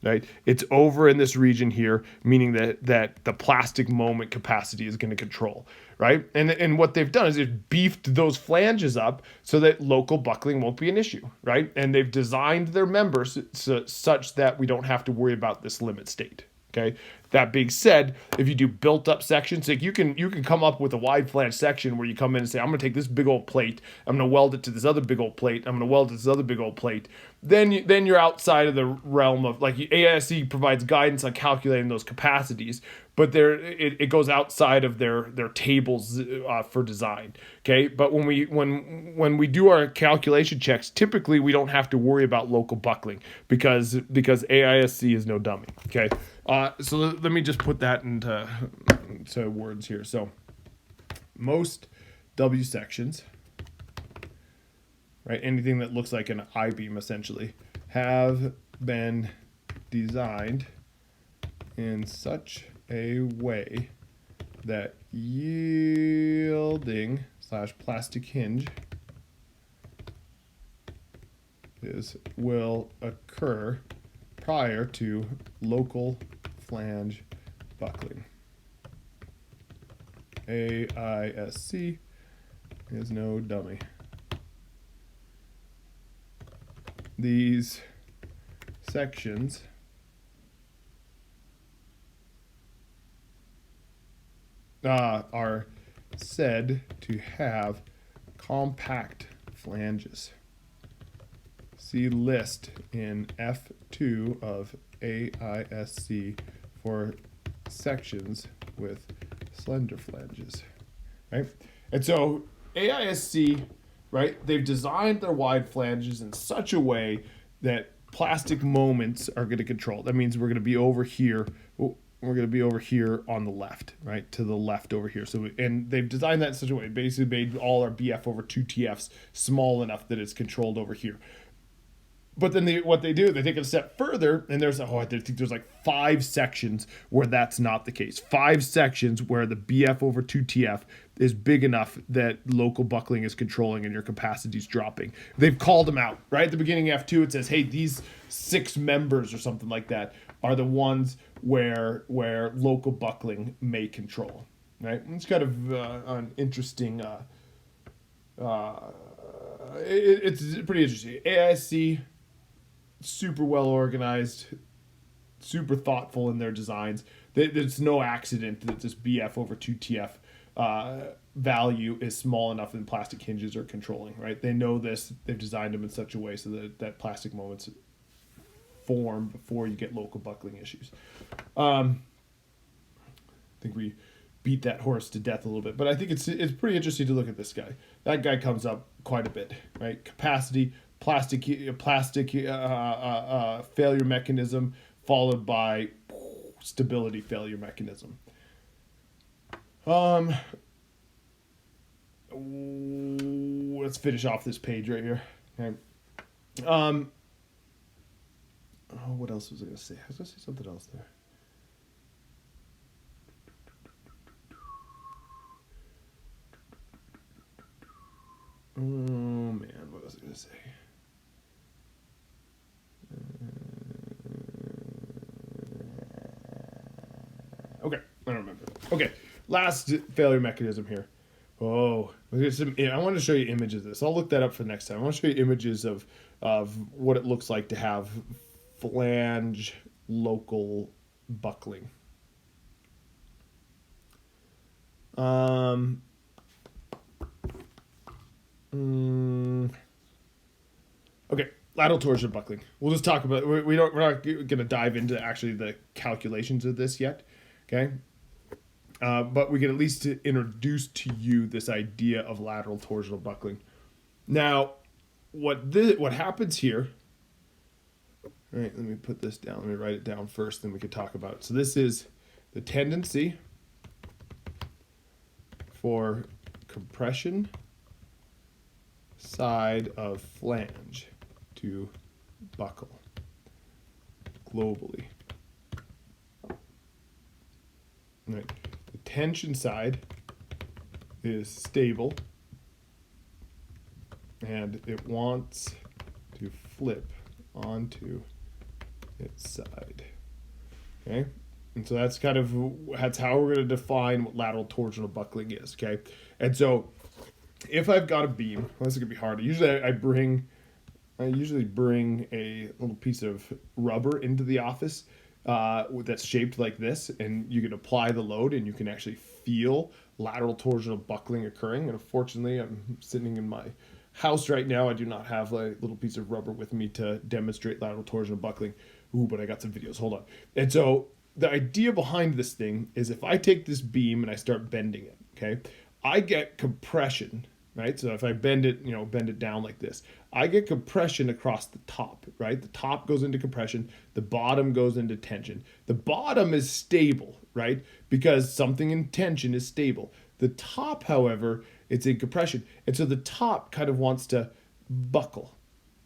Right, it's over in this region here, meaning that the plastic moment capacity is going to control, right? And what they've done is they've beefed those flanges up so that local buckling won't be an issue, right? And they've designed their members such that we don't have to worry about this limit state. Okay. That being said, if you do built up sections, like you can come up with a wide flange section where you come in and say, I'm going to take this big old plate, I'm going to weld it to this other big old plate, I'm going to weld it to this other big old plate. Then you're outside of the realm of, like, AISC provides guidance on calculating those capacities, but it goes outside of their tables for design. Okay, but when we do our calculation checks, typically we don't have to worry about local buckling because AISC is no dummy. Okay. So let me just put that into words here. So most W sections, right, anything that looks like an I-beam essentially, have been designed in such a way that yielding / plastic hinge will occur prior to local flange buckling. AISC is no dummy. These sections are said to have compact flanges. See list in F2 of AISC for sections with slender flanges, right? And so AISC, right, they've designed their wide flanges in such a way that plastic moments are going to control. That means we're going to be over here. We're going to be over here on the left, right, to the left over here. So, and they've designed that in such a way, basically made all our BF over 2TFs small enough that it's controlled over here. But then what they do, they take it a step further, and I think there's like 5 sections where that's not the case. 5 sections where the BF over 2TF is big enough that local buckling is controlling and your capacity is dropping. They've called them out, right? At the beginning of F2, it says, hey, these 6 members or something like that are the ones where local buckling may control, right? It's kind of an interesting, it's pretty interesting. AISC, super well organized, super thoughtful in their designs. There's no accident that this BF over 2TF value is small enough and plastic hinges are controlling, right? They know this. They've designed them in such a way so that plastic moments form before you get local buckling issues. I think we beat that horse to death a little bit, but I think it's pretty interesting to look at this guy. That guy comes up quite a bit, right? Capacity, plastic failure mechanism, followed by stability failure mechanism. Let's finish off this page right here. Okay. What else was I going to say? I was going to say something else there. Oh man, what was I going to say? Okay, I don't remember. Okay, last failure mechanism here. Oh, I want to show you images of this. I'll look that up for next time. I want to show you images of what it looks like to have flange local buckling. Okay, lateral torsion buckling. We'll just talk about. We're not going to dive into actually the calculations of this yet. Okay, but we can at least introduce to you this idea of lateral torsional buckling. Now, what happens here? All right, let me put this down. Let me write it down first, then we can talk about it. So this is the tendency for compression side of flange to buckle globally. Right. The tension side is stable and it wants to flip onto its side. Okay? And so that's how we're going to define what lateral torsional buckling is, okay? And so if I've got a beam, well, this is going to be hard. Usually I bring a little piece of rubber into the office that's shaped like this, and you can apply the load and you can actually feel lateral torsional buckling occurring. And unfortunately, I'm sitting in my house right now. I do not have a little piece of rubber with me to demonstrate lateral torsional buckling. Ooh, but I got some videos. Hold on. And so the idea behind this thing is if I take this beam and I start bending it, okay, I get compression, right? So if I bend it down like this, I get compression across the top, right? The top goes into compression, the bottom goes into tension. The bottom is stable, right? Because something in tension is stable. The top, however, it's in compression. And so the top kind of wants to buckle,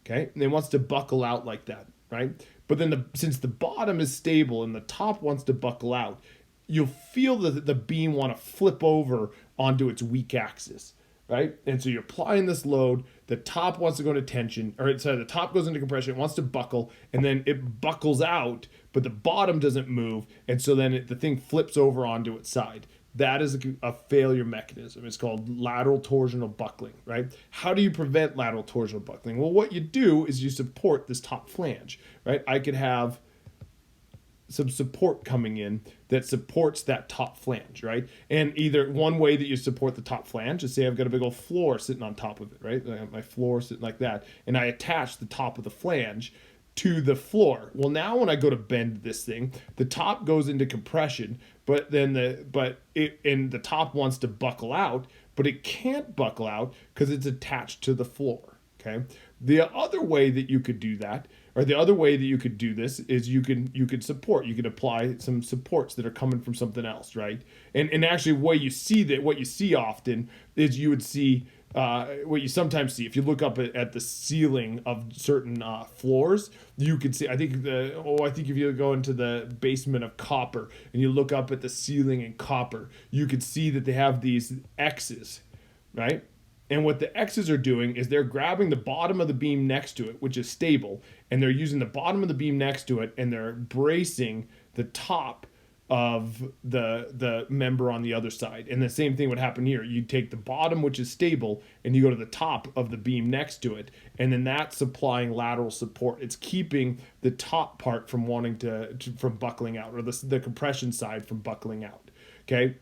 okay? And it wants to buckle out like that, right? But then since the bottom is stable and the top wants to buckle out, you'll feel that the beam want to flip over onto its weak axis, right? And so you're applying this load, the top wants to go into tension, the top goes into compression, it wants to buckle, and then it buckles out, but the bottom doesn't move, and so then the thing flips over onto its side. That is a failure mechanism. It's called lateral torsional buckling, right? How do you prevent lateral torsional buckling? Well, what you do is you support this top flange, right? I could have some support coming in that supports that top flange, right? And either one way that you support the top flange is, say I've got a big old floor sitting on top of it, right? I have my floor sitting like that, and I attach the top of the flange to the floor. Well, now when I go to bend this thing, the top goes into compression, but the top wants to buckle out, but it can't buckle out because it's attached to the floor. Okay. The other way that you could do that, or the other way that you could do this, is you could support. You could apply some supports that are coming from something else, right? And actually, what you see often is you would see. What you sometimes see, if you look up at the ceiling of certain floors, you can see. I think if you go into the basement of copper and you look up at the ceiling in copper, you could see that they have these X's, right? And what the X's are doing is they're grabbing the bottom of the beam next to it, which is stable, and they're using the bottom of the beam next to it, and they're bracing the top of the member on the other side. And the same thing would happen here. You take the bottom, which is stable, and you go to the top of the beam next to it, and then that's supplying lateral support. It's keeping the top part from wanting from buckling out, or the compression side from buckling out. Okay.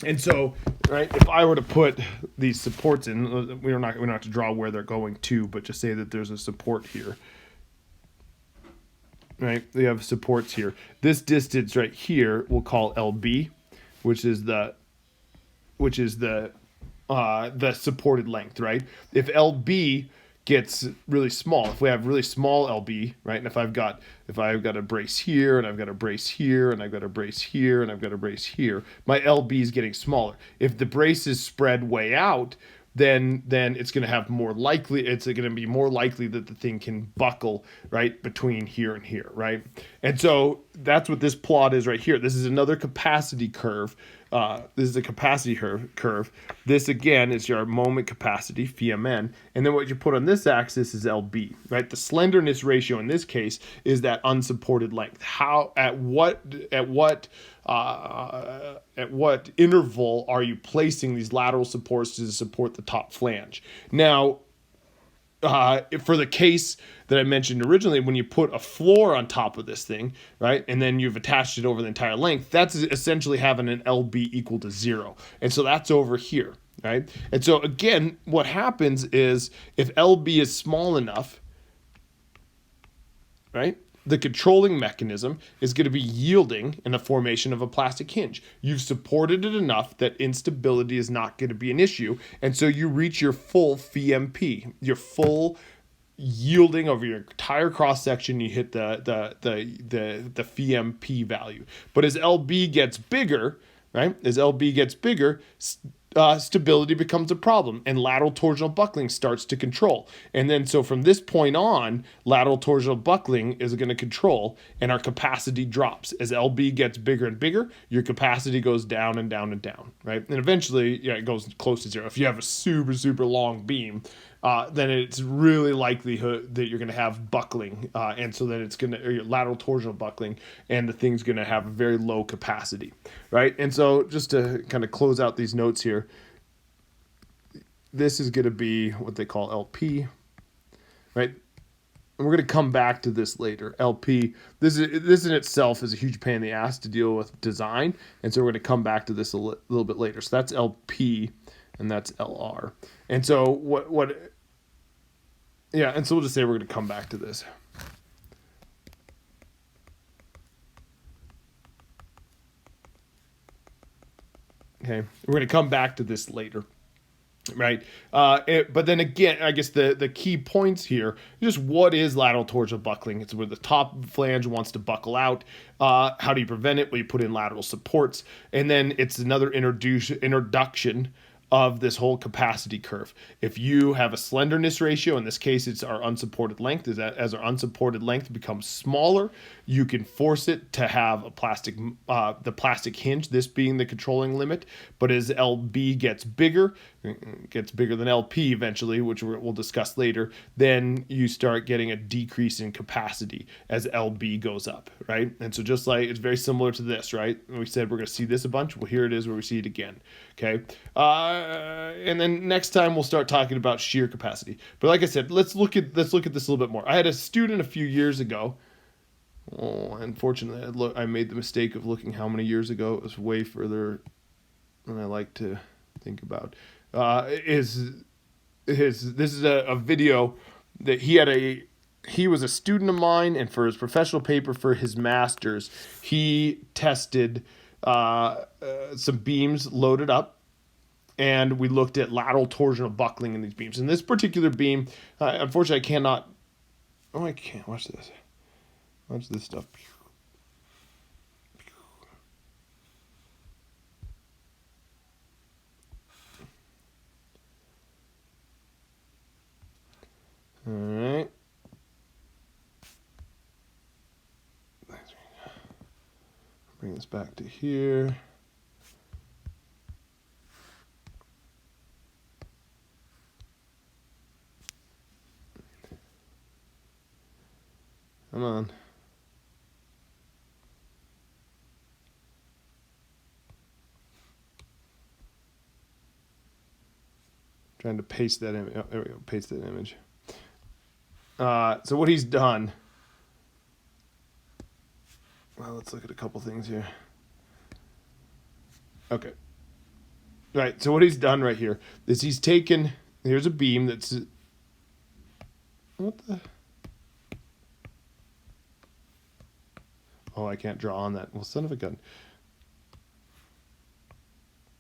And so, right, if I were to put these supports in, we don't have to draw where they're going to, but just say that there's a support here. Right, we have supports here. This distance right here we'll call LB, which is the supported length, right? If LB gets really small, if we have really small LB, right, and if I've got a brace here, and I've got a brace here, and I've got a brace here, and I've got a brace here, my LB is getting smaller. If the brace is spread way out, then it's going to have it's going to be more likely that the thing can buckle right between here and here, right? And so that's what this plot is right here. This is another capacity curve. This is a capacity curve. This again is your moment capacity, phi(m)n, and then what you put on this axis is LB, right? The slenderness ratio in this case is that unsupported length. At what interval are you placing these lateral supports to support the top flange? Now, for the case that I mentioned originally, when you put a floor on top of this thing, right, and then you've attached it over the entire length, that's essentially having an LB equal to 0. And so that's over here, right? And so again, what happens is if LB is small enough, right, the controlling mechanism is going to be yielding in the formation of a plastic hinge. You've supported it enough that instability is not going to be an issue, and so you reach your full phi(m)p, your full yielding over your entire cross section. You hit the phi(m)p value. But as LB gets bigger, right? As LB gets bigger, stability becomes a problem, and lateral torsional buckling starts to control. And then so from this point on, lateral torsional buckling is going to control, and our capacity drops. As LB gets bigger and bigger, your capacity goes down and down and down, right? And eventually, it goes close to 0. If you have a super, super long beam, then it's really likelihood that you're going to have buckling, and so then it's going to lateral torsional buckling, and the thing's going to have a very low capacity, right? And so just to kind of close out these notes here, this is going to be what they call LP, right? And we're going to come back to this later. LP, this in itself is a huge pain in the ass to deal with design, and so we're going to come back to this a little bit later. So that's LP, and that's LR. And so and so we'll just say we're going to come back to this. Okay, we're going to come back to this later, right? But then again, I guess the key points here, just what is lateral torsional buckling? It's where the top flange wants to buckle out. How do you prevent it? Well, you put in lateral supports, and then it's another introduction of this whole capacity curve. If you have a slenderness ratio, in this case it's our unsupported length, as our unsupported length becomes smaller, you can force it to have a the plastic hinge, this being the controlling limit. But as LB gets bigger than LP eventually, which we'll discuss later, then you start getting a decrease in capacity as LB goes up, right? And so just like it's very similar to this, right? We said we're going to see this a bunch. Well, here it is where we see it again. Okay. And then next time we'll start talking about shear capacity. But like I said, let's look at this a little bit more. I had a student a few years ago. Oh, unfortunately, I made the mistake of looking how many years ago. It was way further than I like to think about. This is a video that he was a student of mine, and for his professional paper for his master's, he tested some beams loaded up, and we looked at lateral torsional buckling in these beams. In this particular beam, unfortunately, I cannot. Oh, I can't watch this. Watch this stuff. All right. Bring this back to here. Come on. Trying to paste that image. Oh, there we go. Paste that image. So what he's done. Well, let's look at a couple things here. Okay. Right. So what he's done right here is he's taken. Here's a beam that's. What the? Oh, I can't draw on that. Well, son of a gun.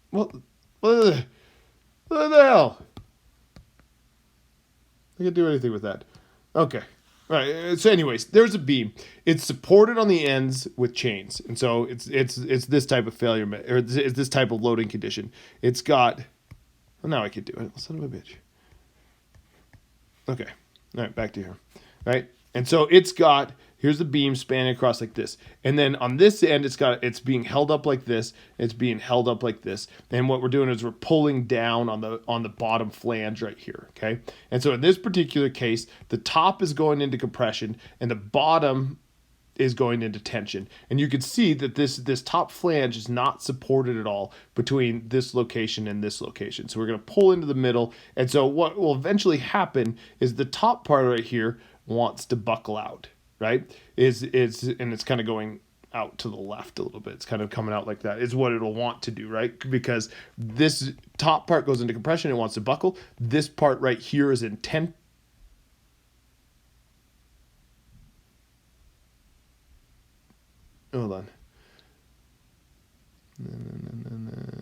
What the hell? I can't do anything with that. Okay. All right. So, anyways, there's a beam. It's supported on the ends with chains, and so it's this type of failure or it's this type of loading condition. It's got. Well, now I can do it. Son of a bitch. Okay. All right. Back to here. All right. And so it's got. Here's the beam spanning across like this. And then on this end, it's being held up like this. It's being held up like this. And what we're doing is we're pulling down on the bottom flange right here, okay? And so in this particular case, the top is going into compression and the bottom is going into tension. And you can see that this top flange is not supported at all between this location and this location. So we're going to pull into the middle. And so what will eventually happen is the top part right here wants to buckle out. Right? And it's kind of going out to the left a little bit. It's kind of coming out like that. Is what it'll want to do, right? Because this top part goes into compression, it wants to buckle. This part right here is in tension. Hold on.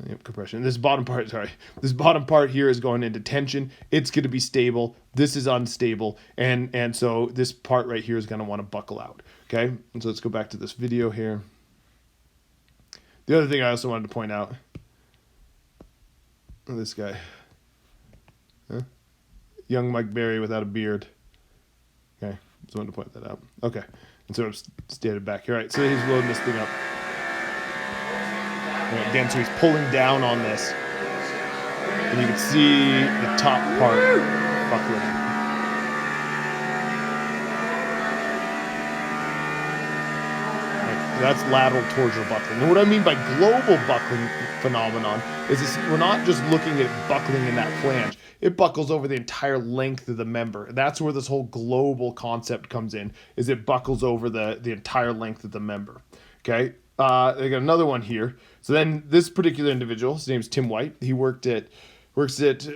Yep, compression. This bottom part here is going into tension. It's going to be stable. This is unstable, and so this part right here is going to want to buckle out. Okay, and so let's go back to this video here. The other thing I also wanted to point out. This guy, young Mike Berry without a beard. Okay, just wanted to point that out. Okay, and so it's stated back here. All right, so he's loading this thing up. And again, so he's pulling down on this, and you can see the top part buckling. Right, so that's lateral torsional buckling. And what I mean by global buckling phenomenon is we're not just looking at buckling in that flange. It buckles over the entire length of the member. And that's where this whole global concept comes in, is it buckles over the entire length of the member. Okay? They got another one here. So then this particular individual, his name's Tim White. He works at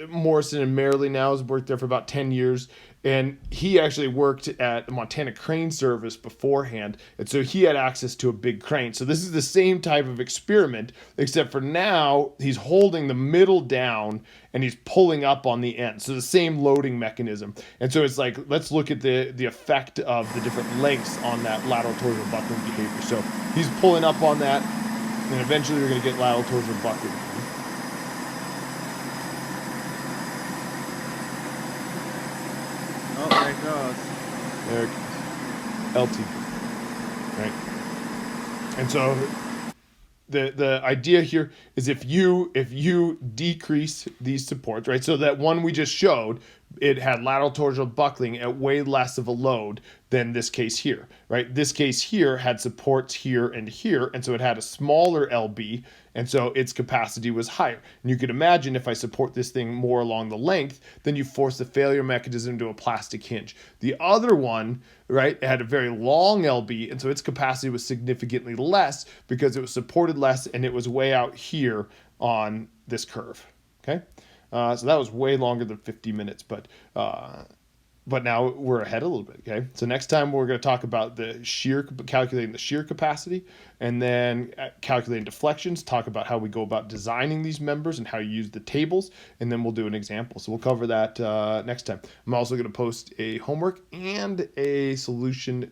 Morrison and Merrily now. Has worked there for about 10 years. And he actually worked at the Montana Crane Service beforehand. And so he had access to a big crane. So this is the same type of experiment, except for now he's holding the middle down and he's pulling up on the end. So the same loading mechanism. And so it's like, let's look at the effect of the different lengths on that lateral torsional buckling behavior. So he's pulling up on that, and eventually we're going to get lateral torsional buckling. Oh, there it goes. There it goes. LT. Right. And so the idea here is if you decrease these supports, right? So that one we just showed, it had lateral torsional buckling at way less of a load than this case here, right? This case here had supports here, and so it had a smaller LB, and so its capacity was higher. And you could imagine if I support this thing more along the length, then you force the failure mechanism to a plastic hinge. The other one, right, had a very long LB, and so its capacity was significantly less because it was supported less and it was way out here on this curve, okay? So that was way longer than 50 minutes, but now we're ahead a little bit, okay? So next time we're going to talk about calculating the shear capacity, and then calculating deflections, talk about how we go about designing these members and how you use the tables, and then we'll do an example. So we'll cover that next time. I'm also going to post a homework and a solution